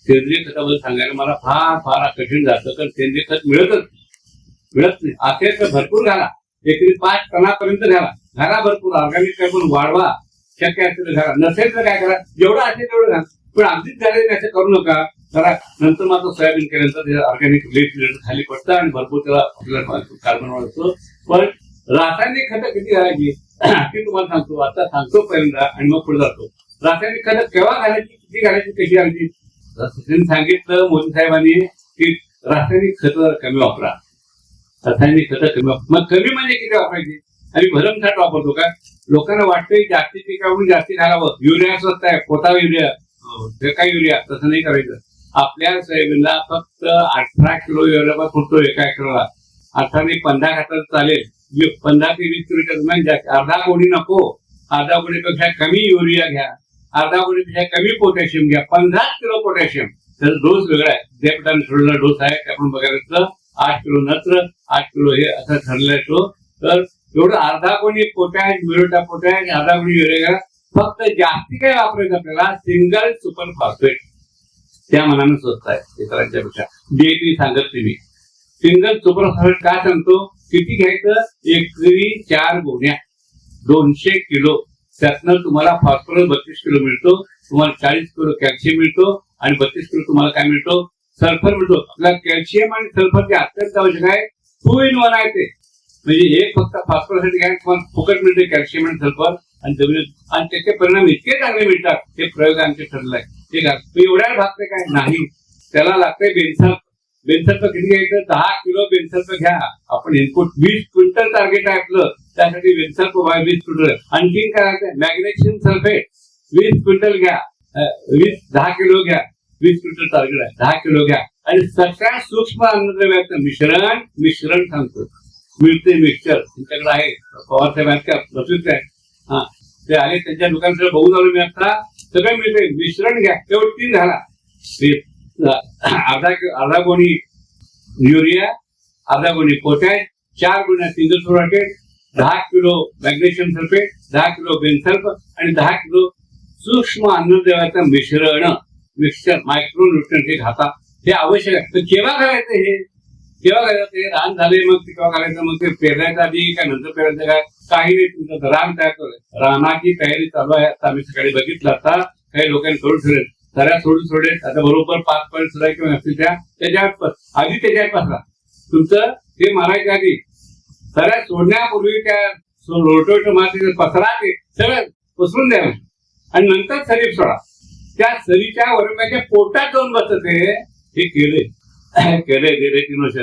सेंद्रिय खताबद्दल सांगायला मला फार फार कठीण जातं कारण सेंद्रिय खत मिळत नाही. अखेर तर भरपूर घाला, एकरी 5 टनापर्यंत घाला भरपूर. ऑर्गॅनिक कार्बन वाढवा, शक्य असेल घाला, नसेल तर काय करा, जेवढं असेल तेवढं घाला. पण अगदीच झाले असं करू नका. जरा नंतर मात्र सोयाबीन केल्यानंतर ऑर्गॅनिक लेट खाली पडतं आणि भरपूर त्याला आपल्याला कार्बन वाढतो. पण रासायनिक खतं किती घालायची ते तुम्हाला सांगतो, आता सांगतो पहिल्यांदा आणि मग पुढे जातो. रासायनिक खतं केव्हा घालायची, किती घालायची, कशी घालायची. त्यांनी सांगितलं मोदी साहेबांनी की रासायनिक खतं कमी वापरा, रासायनिक खतं कमी वापरा. मग कमी म्हणजे किती वापरायची आणि भरमसाठ वापरतो का. लोकांना वाटतंय जास्ती पिकावरून जास्ती घालावं, युरिया स्वस्त आहे, पोटा युरिया काय युरिया, तसं नाही करायचं. आपल्या सोयाबीनला फक्त 18 किलो युरिया पुरतो एका एकराला. 18 आणि 15 घातलं चालेल. 15 ते 20 किलोच्या दरम्यान अर्धा गोणी नको, अर्धा गोणीपेक्षा कमी युरिया घ्या, अर्धा गोणीपेक्षा कमी पोटॅशियम घ्या, 15 किलो पोटॅशियम. त्याचा डोस वेगळा आहे, ज्या ठरलेला डोस आहे ते आपण बघायला 8 किलो नत्र 8 किलो हे असं ठरलाय तो. तर एवढं अर्धा गोणी पोटॅश, म्युरेटा पोटॅश, अर्धा गोणी युरिया घ्या. फक्त जास्ती काय वापरायचं आपल्याला सिंगल सुपर फॉस्फेट, त्या मनानं स्वस्त आहे इतरांच्या पेक्षा. DAP सांगत तुम्ही सिंगल सुपर फॉस्फेट काय सांगतो, किती घ्यायचं, एकरी 4 गोण्या 200 किलो. त्यातनं तुम्हाला फॉस्फरस 32 किलो मिळतो, तुम्हाला 40 किलो कॅल्शियम मिळतो आणि 32 किलो तुम्हाला काय मिळतो, सल्फर मिळतो. आपल्याला कॅल्शियम आणि सल्फर जे अत्यंत आवश्यक आहे, 2 in 1 आहे ते. म्हणजे हे फक्त फॉस्फरससाठी घ्या, तुम्हाला फुकट मिळते कॅल्शियम आणि सल्फर आणि जमिनीत आणि त्याचे परिणाम इतके चांगले मिळतात. हे प्रयोग आमचे ठरलं आहे. ठीक आहे, एवढ्या भागते काय नाही, त्याला लागतंय बेनसल्फ. बेनसल्फ किती घ्यायचं, 10 किलो बेनसल्फ घ्या. आपण इनपुट 20 क्विंटल टार्गेट आहे आपलं, त्यासाठी बेनसल्फ 20 क्विंटल. आणखीन काय लागतं, मॅग्नेशियम सल्फेट 20 क्विंटल घ्या, 10 किलो घ्या. 20 क्विंटल टार्गेट आहे, 10 किलो घ्या. आणि सगळ्या सूक्ष्म अन्नद्रव्याचं मिश्रण सांगतो, मिळते मिक्सचर तुमच्याकडे आहे, पवार साहेब आहे. हा ते आले त्यांच्या दुकानाकडे बघून आलो मी आता, सगळं मिळते. मिश्रण घ्या, तेवढं 3 घाला. अर्धा गोणी युरिया, अर्धा गोणी पोटॅश, 4 गोण्या single superphosphate, 10 kilo magnesium sulphate, 10 kilo bensulf आणि 10 किलो सूक्ष्म अन्नद्रव्याचं मिक्सचर मायक्रो न्यूट्रिएंट घाता. हे आवश्यक आहे. तर केव्हा घालायचं हे, केव्हा घालायचं ते, रान झाले मग ते केव्हा घालायचं, मग ते पेरण्याच्या आधी काय नंतर पेरायचं काय, काही नाही. तुमचं रान तयार करूया, रानाची तयारी चालू आहे. आता आम्ही सकाळी बघितलं, आता काही लोकांनी सोडून ठेवले, सऱ्या सोडून आता बरोबर 5 पॉईंट सुद्धा किंवा असतील त्याच्यात आधी त्याच्यात पसरा. तुमचं ते मारायच्या आधी सऱ्या सोडण्यापूर्वी त्या रोटोट माती पसरा, ते सगळं पसरून द्यावं आणि नंतर सरी सोडा. त्या सरीच्या वरंब्याच्या पोटात जाऊन बसत ते, हे केले 3 वर्ष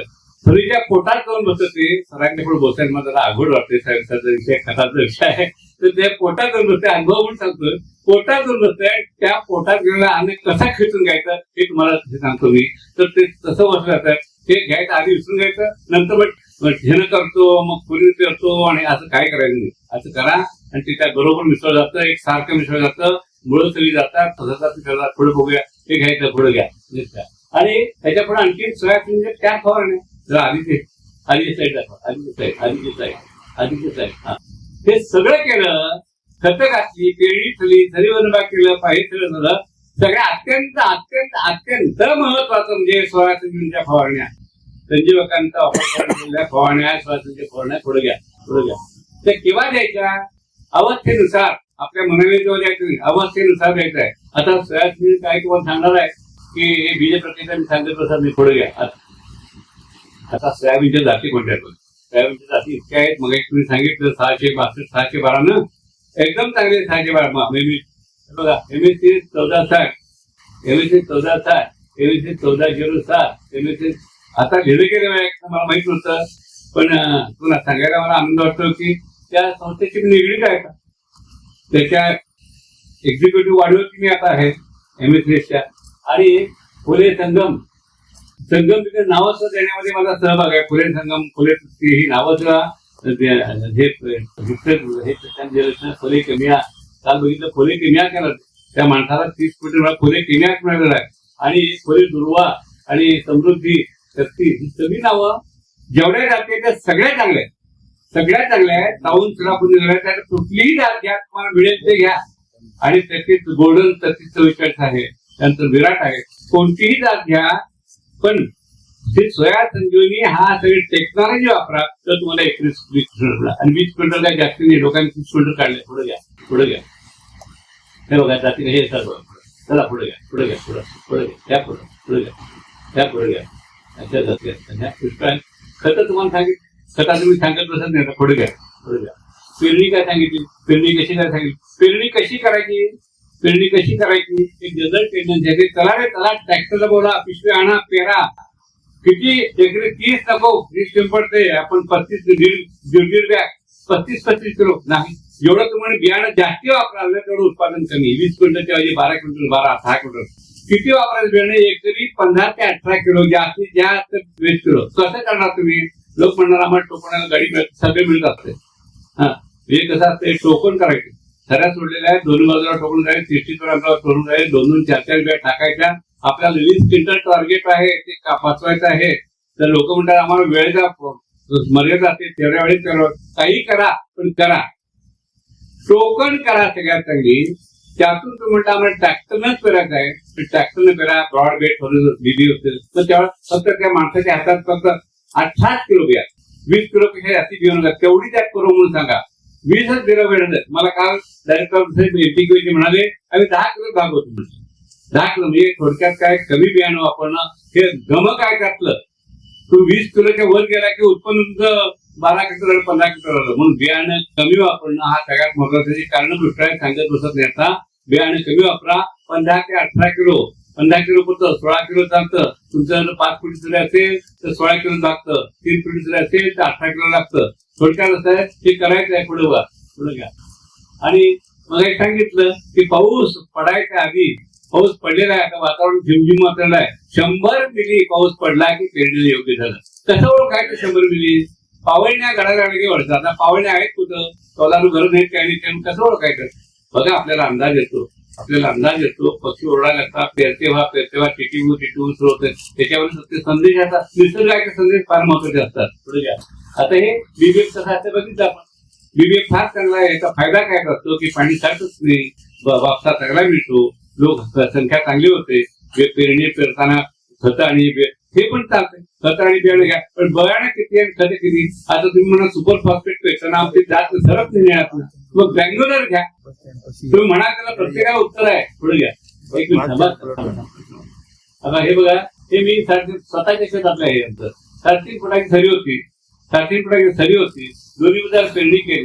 सरीच्या पोटात जाऊन बसत ते. सरांच्या पुढे बसायला मला जरा अवघड वाटते, साहेबांचा विषय खताचा विषय आहे. तर ते पोटात जाऊन बसते, अनुभव म्हणून सांगतो. पोटात जाऊन बसते, त्या पोटात गेलेला अन्न कसा खेचून घ्यायचा हे तुम्हाला सांगतो मी. तर ते तसं बसलं जातं, ते घ्यायचं आधी विसरून घ्यायचं, नंतर मग घेणं करतो, मग पुरी करतो आणि असं काय करायचं नाही. असं करा आणि ते त्या बरोबर मिसळलं जातं, एक सारखं मिसळलं जातं, मुळं सगळी जातात, तसं पुढे बघूया, ते घ्यायचं पुढे घ्या. आणि त्याच्या पुढे आणखी सोयाबीन त्या फवारणे आधीचे साईड दाखवा, आधीचे साईड हा हे सगळं केलं, खतं घातली, पेरणी ठेवली, सरी वनबाग केलं, पाहिजे सगळं झालं. सगळ्या अत्यंत अत्यंत अत्यंत महत्वाचं म्हणजे सोयाबीनच्या फवारण्या, संजीवकांचा वापर केलेल्या फवारण्या, सोयाबीनच्या फवारण्या पुढे घ्या. त्या केव्हा द्यायच्या, अवस्थेनुसार. आपल्या मनाने जेव्हा द्यायचं नाही, अवस्थेनुसार द्यायचं आहे. आता सोयाबीन काय तुम्हाला सांगणार आहे की हे बीज प्रक्रिया मी सांगत प्रसाद मी पुढे घ्या. आता सोयाबीनच्या जाती कोणत्या, सोयाबीनच्या जाती इतक्या आहेत. मग तुम्ही सांगितलं 662, 612 ना, एकदम चांगले 612. बघा MSC 1460, MSC 1460, MSC 1407, MSC आता लिहिले गेले मला माहित नव्हतं, पण तुला सांगायला मला आनंद वाटतो की त्या संस्थेची निगडीत आहे का, त्याच्या एक्झिक्युटिव्ह वाढीवरती मी आता आहे MSCच्या. आणि फुले संगम तिथे नावं देण्यामध्ये माझा सहभाग आहे. फुले संगम, फुले ही नावं फुले कमिया काल बघितलं खोले किम्या केला त्या माणसाला 30 कोटी रुपये खोले किम्या मिळालेला आहे. आणि खोले दुर्वा आणि समृद्धी शक्ती ही सगळी नावं जेवढ्या जाते त्या सगळ्या चांगल्या आहेत, सगळ्या चांगल्या आहेत. टाऊन सोलापूर कुठलीही जात घ्या तुम्हाला मिळेल ते घ्या. आणि त्याची गोल्डन 34 आहे, त्यानंतर विराट आहे, कोणतीही जात घ्या. पण ते सोया संजीवनी हा सगळी टेक्नॉलॉजी वापरा तर तुम्हाला 21-20 क्विंटल आणि 20 क्विंटल काय जास्त नाही. लोकांनी 30 क्विंटल काढले. पुढे घ्या, पुढे घ्या. हे बघा जाती हे येतात बघा. चला पुढे घ्या, पुढे घ्या, पुढे घ्या, त्या पुढे पुढे घ्या, त्या पुढे घ्या. अशा जाती असतात. खतं तुम्हाला सांगितलं, खता तुम्ही सांगत बसत नाही. पुढे घ्या, पुढे घ्या. पेरणी काय सांगितली, पेरणी कशी काय सांगितली, पेरणी कशी करायची, पेरणी कशी करायची. एक जनरल टेंडन्सी चला रे चला ट्रॅक्टरला बोला, पिशवी आणा, पेरा. किती एकरी 30 नको, 20 पडते. आपण 35 बॅग 35 किलो नाही. जेवढं तुम्हाला बियाणं जास्ती वापरावं तेवढं उत्पादन कमी. 20 क्विंटलच्या ऐवजी 12 क्विंटल, 6 क्विंटल. किती वापरायचं बियाणं, एकरी 15 ते 18 किलो, जास्तीत जास्त 20 किलो. कसं करणार तुम्ही. लोक म्हणणार आम्हाला टोकणाला गाडी मिळत, सगळे मिळत असते. हा हे कसं असते, टोकन करायचे. सऱ्या सोडलेल्या आहेत, दोन्ही बाजूला टोकून जाईल, 60 अंतरावर सोडून जाईल, 2-4 बिया टाकायच्या. आपल्याला 20 क्विंटल टार्गेट आहे, ते वाचवायचं आहे. तर लोक म्हणतात आम्हाला वेळेचा मर्यादा असते, तेवढ्या वेळेस काही करा पण करा. टोकन करा सगळ्यात चांगली. त्यातून तुम्ही म्हणता आम्हाला ट्रॅक्टरनंच पेरायचं आहे, ट्रॅक्टरनं पेरा. ब्रॉड बेट बीबी होते तर तेव्हा फक्त त्या माणसाच्या हातात फक्त 18 किलो बिया, 20 किलो पेक्षा जास्ती बिया नका. तेवढी त्यात करू म्हणून सांगा. 20च बिया वेळ. मला काल डायरेक्टर एमपीक्यूचे म्हणाले आम्ही 10 किलो भागवतो म्हणजे 10 किलो. म्हणजे थोडक्यात काय, कमी बियाणं वापरणं. हे गम काय त्यातलं, तू 20 किलोच्या वर गेला की उत्पन्न तुझं 12 क्विंटल 15 क्विंटल आलं. म्हणून बियाणं कमी वापरणं हा सगळ्यात महत्वाचं कारण दृष्ट्या सांगत बसत नाही. आता बियाणं कमी वापरा. 15 ते 18 किलो, 15 किलो पुरतं, 16 किलो चालतं. तुमचं जर 5 फुटी जरी असेल तर 16 किलो लागतं, 3 फुटी जरी असेल तर 18 किलो लागतं. थोडक्यात असं आहे, हे करायचं आहे. पुढे वा, पुढे घ्या. आणि मग एक सांगितलं की पाऊस पडायच्या आधी, पाऊस पडलेला आहे, आता वातावरण झिमझिम वाटलेलं आहे. 100 मिली पाऊस पडला की पेरणीला योग्य झालं. कसं ओळखायचं 100 मिली. पावळण्या घडायला लागले की ओळखतात. आता पावळण्या आहेत कुठं, तोलारू घर नाहीत काही नाही, त्यामुळे कसं ओळखायचं. बघा आपल्याला अंदाज येतो, आपल्याला अंदाज येतो. पक्षी ओरडायला लागतात, पेरते व्हा टिटिंग सुरू होते. त्याच्यावर ते संदेश येतात. निसर्गाचे संदेश फार महत्वाचे असतात. पुढे घ्या. आता हे बीबीएफ कसं असतं बघितलं आपण. बीबीएफ फार चांगला आहे. याचा फायदा काय असतो की पाणी साठत नाही, वापसा चांगला मिळतो, लोक संख्या चांगली होते. पेरणी पेरताना खतं आणि हे पण चालतंय. खतं आणि बियाणं घ्या, पण बियाणं किती आणि खतं किती. आता तुम्ही म्हणा सुपर फॉस्फेट पेरताना आमची जास्त सरत नाही, मग बँगलोर घ्या. तुम्ही म्हणा त्याला प्रत्येकाला उत्तर आहे. पुढे घ्या. एक मिनिट. आता हे बघा, हे मी स्वतःच्या शेतातलं आहे. यांचं 3.5 फुटाची सरी होती, 3.5 फुटाची सरी होती. दोन्ही बाजूला पेरणी केली,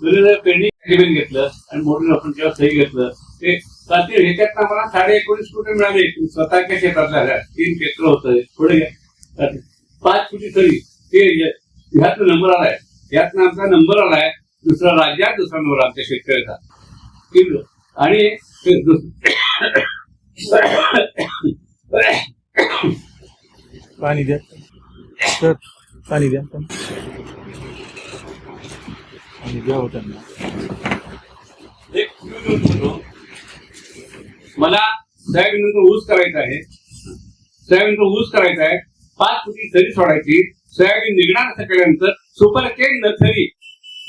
दोन्ही बाजूला पेरणी घेतलं आणि मोठं आपण जेव्हा सही घेतलं ते ह्याच्यात मला 19.5 फुटे मिळाले. स्वतःच्या शेतातल्या 3 क्षेत्र होतं. पुढे घ्या. 5 फुटी सरी ते ह्यातनं नंबर आलाय, यातनं आमचा नंबर आलाय दुसरा राज्यात, दुसरा नंबर आमच्या शेतकऱ्याचा. आणि पाणी द्या सर, पाणी द्या, पाणी द्या हो त्यांना. मला सोयाबीनचा ऊस करायचा आहे, सोयाबीनचा ऊस करायचा आहे. 5 फुटी सरी सोडायची. सोयाबीन निघणार सकाळनंतर सुपर केन नर्सरी,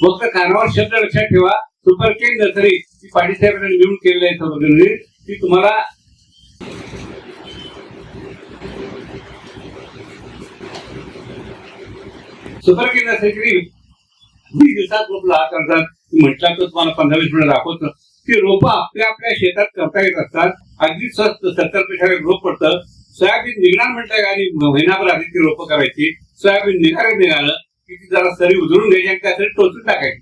फक्त कानावर शब्द लक्षात ठेवा. सुपर केन नर्सरी ती पाटील साहेबांनी निवडून केलेली आहे सगळं. ती तुम्हाला सुपर केन नर्सरी 20 दिवसात रोप करतात. म्हटलं तर तुम्हाला 15-20 मिनिटं दाखवतो की रोपं आपल्या आपल्या शेतात करता येत असतात. अगदी स्वस्त 70 पैशाला रोप पडतं. सोयाबीन निघणार म्हटलं आणि महिनाभर आधी ती रोपं करायची. सोयाबीन निघालं की ती जरा सरी उधळून घ्यायची आणि त्यासाठी टोचून टाकायची.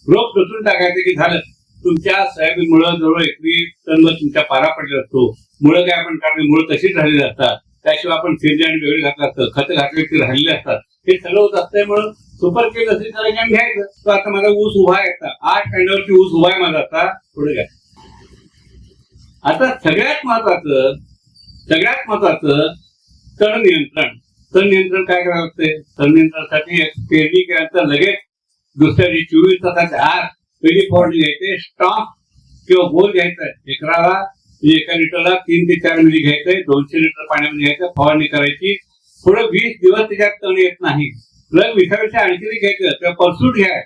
रोप टोचून टाकायचं की झालं. तुमच्या सोयाबीन मुळे जवळ 21 टनवर तुमच्या पारा पडलेला असतो. मुळे काय आपण काढणे, मुळे तशीच राहिलेली असतात. त्याशिवाय आपण सेंद्रिय आणि वेगळे घातलं असतं, खतं घातले ते राहिलेले असतात. हे सगळं होत असतंय. म्हणून सुपर केल असेल करायचं आणि घ्यायचं. तर आता माझा ऊस उभा आहे, 8 कांड्यावरती ऊस उभा आहे माझा. आता पुढे घ्या. आता सगळ्यात महत्वाचं तण नियंत्रण. तण नियंत्रण काय करावं लागतंय. तण नियंत्रणासाठी पेरणी केल्यानंतर लगेच दुसऱ्या 24 तासाच्या आत पहिली फवारणी घ्यायची. स्टॉप किंवा गोल घ्यायचा आहे एकराला, म्हणजे एका लिटरला 3 ते 4 मिली घ्यायचंय, 200 लिटर पाण्यामध्ये घ्यायचं, फवारणी करायची. पुढे 20 दिवस त्याच्यात तण येत नाही, प्लग विसाव्याच्या आणखी घ्यायचं किंवा परसूट घ्या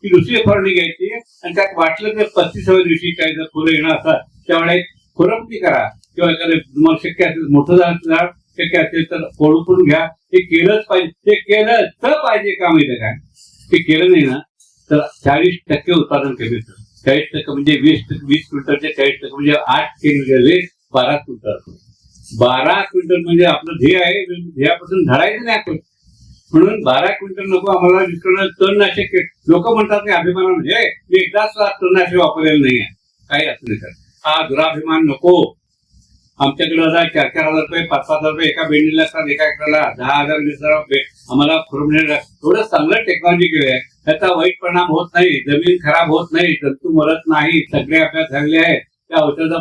की दुसरी फवारणी घ्यायची आणि त्यात वाटलं तर 35व्या दिवशी काही जर फुलं येणार असतात त्यावेळेस खुरपणी करा किंवा एखादं तुम्हाला शक्य असेल मोठं झाड शक्य असेल तर फोडून घ्या. हे केलंच पाहिजे, ते केलं तर पाहिजे का माहिती काय, ते केलं नाही ना तर 40% उत्पादन कमी होतं. 40% म्हणजे 20 क्विंटलचे 40% म्हणजे 8 केले 12 क्विंटल. 12 क्विंटल म्हणजे आपलं ध्येय आहे, ध्येयापासून धडायचं नाही आपण. म्हणून 12 क्विंटल नको आम्हाला विकणं. तणनाशक लोक म्हणतात नाही अभिमानाने मी एकदाच तणनाशक वापरलेलं नाही आहे, काही असं नाही सर. हा दुराभिमान नको. आमच्याकडे 4,000 रुपये 5,000 रुपये एका बेंडीला असतात, एका एकराला 10,000 20,000 आम्हाला फुरवण्याला एवढं चांगलं टेक्नॉलॉजी केली आहे. त्याचा वाईट परिणाम होत नाही, जमीन खराब होत नाही, जंतू मरत नाही, सगळे अभ्यास झालेले आहे. त्या औषधाचा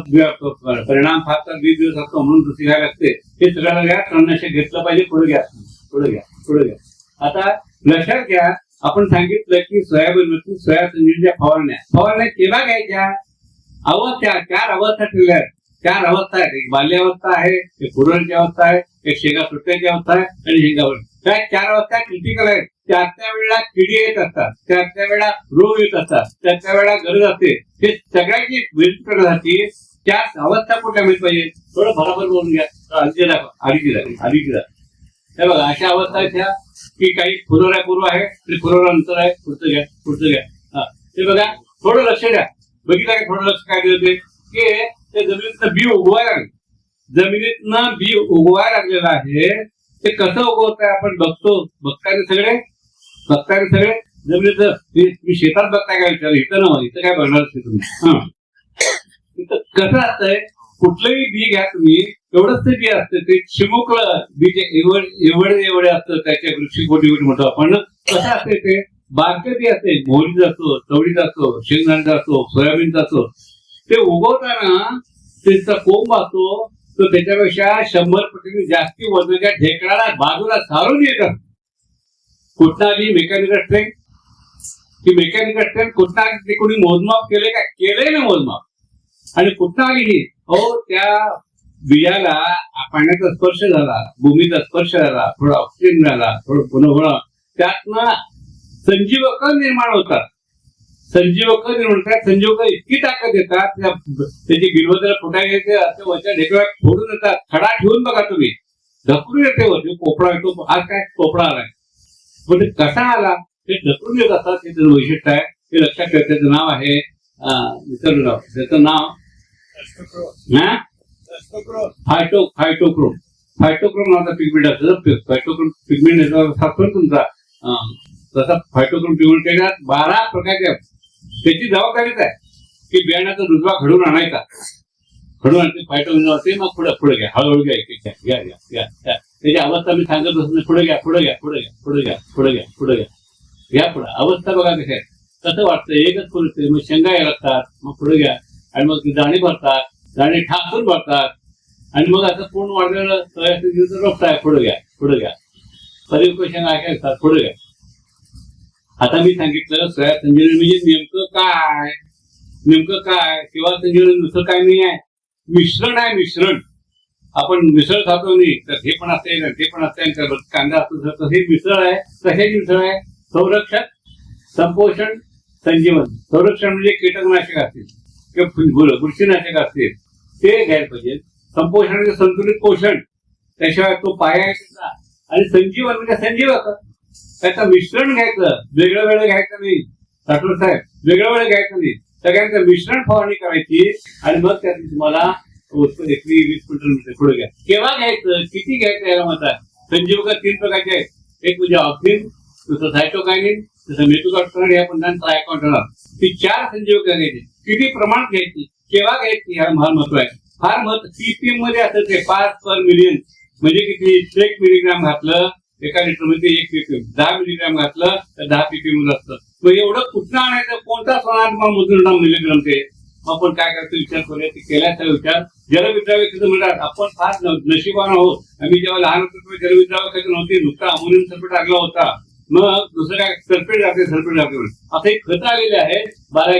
परिणाम फक्त 20 दिवस असतो म्हणून दुसरी घ्यायला लागते. हे सगळ्याला घ्या, तणनाशक घेतलं पाहिजे. पुढे घ्या, पुढे घ्या, पुढे घ्या. आता लक्षात घ्या, आपण सांगितलं की सोयाबीनवरती सोया संजीवच्या फवारण्या केव्हा घ्यायच्या? अवस्था 4 अवस्था ठेवल्या आहेत. 4 अवस्था आहेत. एक बाल्यावस्था आहे, एक फुरवण्याची अवस्था आहे, एक शेंगा सुटण्याची अवस्था आहे आणि शेंगावर. त्या 4 अवस्था क्रिटिकल आहेत. त्या वेळेला किडी येत असतात, त्या वेळेला रोग येत असतात, त्या वेळेला गरज असते. हे सगळ्यांची विजिट करण्यासाठी 4 अवस्था कुठल्या माहित पाहिजे. थोडं बरोबर बोलून घ्या. आधीची हे बघा अशा अवस्था आहेत ह्या की काही फुलोऱ्या पूर्व आहे, फुलोऱ्या नंतर आहे. पुढचं घ्या. हा ते बघा, थोडं लक्ष द्या. बघितलं काय, थोडं लक्ष काय दिलं ते की ते जमिनीतनं बी उगवायला लागले. जमिनीतनं बी उगवायला लागलेलं आहे. ते कसं उगवत आहे आपण बघताय सगळे जमिनीत. मी शेतात बघताय काय विचार, इथं ना इथं काय बघणार तुम्ही. इथं कसं असतंय, कुठलंही बी घ्या तुम्ही, एवढंच ते बी असतं. ते चिमुकलं बीचे एवढे असतं, त्याच्या वृक्षी गोटी म्हणतो आपण. कसं असते ते बारकं बी असते, मोहरीचं असतो, चवळीचं असतो, शेंगदाण्याचा असतो, सोयाबीनचा असतो. ते उगवताना त्यांचा कोंब असतो तो त्याच्यापेक्षा 100 पटीने जास्ती वजनाच्या ढेकळाला बाजूला सारून येतात. कुठं आली मेकॅनिकल स्ट्रेंथ? की मेकॅनिकल स्ट्रेंथ कुठं आली ते कोणी मोजमाप केले का? केलंय ना मोजमाप. आणि कुठं आली ही? त्या बियाला पाण्याचा स्पर्श झाला, भूमीचा स्पर्श झाला, थोडा ऑक्सिजन मिळाला, थोडं पुन्हा त्यातनं संजीवक निर्माण होतात. संजीवक इतकी ताकद येतात, त्याची गिलवत्याला फुटायचे वरच्या ढेकळ्या फोडून येतात. खडा ठेवून बघा तुम्ही, ढकलून येते वरती. पोपळा येतो, आज काय पोपळा आलाय, पण कसा आला ते ढकलून येत असतात. हे त्याचं वैशिष्ट्य आहे, हे लक्षात ठेवा. त्याचं नाव आहे त्याचं नाव फायटोक्रोम नावाचा पिगमेंट असतं. फायटोक्रोम पिगमेंट तुमचा तसा फायटोक्रोम पिगमेंट त्याच्यात 12 प्रकारचे. त्याची जबाबदारीच आहे की बियाण्याचा रुजवा घडून आणायचा, घडून आणते फायटोक्रोम असते. मग पुढे घ्या, हळूहळू घ्या. त्याची अवस्था मी सांगत असतो. पुढे घ्या. अवस्था बघा कशा आहे, कसं वाटतं. एकच पुढे मग शेंगा यायला लागतात, मग पुढे घ्या. आणि मग ती दाणे भरतात, दाणे ठासून भरतात. आणि मग असं पूर्ण वाढलेलं रोपटा आहे. पुढे घ्या. परिपक्व शेंगा अशा असतात. पुढे घ्या. आता मी सांगितलं सोया संजीवनी म्हणजे नेमकं काय किंवा संजीवनी नुसतं काय नाही आहे, मिश्रण आहे. मिश्रण आपण मिसळ खातो नाही तर हे पण असते, ते पण असते, कांदा असतो. हे मिसळ आहे. कशाची मिसळ आहे? संरक्षण, संपोषण, संजीवन. संरक्षण म्हणजे कीटकनाशक असतील किंवा बुरशीनाशक असतील, ते घ्यायला पाहिजे. संपोषण म्हणजे संतुलित पोषण, त्याशिवाय तो पाया आहे त्याचा. आणि संजीवन म्हणजे संजीवक. त्याचं मिश्रण घ्यायचं, वेगळं घ्यायचं नाही. राठोड साहेब, वेगळं घ्यायचं नाही. सगळ्यांचं मिश्रण फवारणी करायची आणि मग त्यातली तुम्हाला 20 क्विंटल मिळते. पुढे घ्या. केव्हा घ्यायचं, किती घ्यायचं याला म्हणतात. संजीवक 3 प्रकारचे आहेत. एक म्हणजे ऑक्सिन, दुसरं सायटोकायनिन, दुसरं मेथोकॉन्ट्रॉल, या पुन्हा ट्रायकॉन्ट्रॉल. ती 4 संजीवक घ्यायची. किती प्रमाण घ्यायची, केव्हा घ्यायची, हा फार महत्व आहे. फार महत्व पीपीएम मध्ये असतं ते 5/मिलियन म्हणजे किती. 1 मिलीग्राम घातलं एका लिटर मध्ये 1 पीपीएम. 10 मिलीग्राम घातलं तर 10 पीपीएम असतं. मग एवढं कुठं आणायचं, कोणता सोना मोजून मिलीग्राम ते. आपण काय करतो विचार करूया. ते केल्याचा विचार जलविद्राव्य म्हणतात. आपण फार नशिबान आहोत. आम्ही जेव्हा लहान होतो जलविद्राव्य नव्हती, नुकता अमोनियम सल्फेट लागला होता. मग दुसरं काय सल्फेट लागते आता एक खतं आलेले आहे 12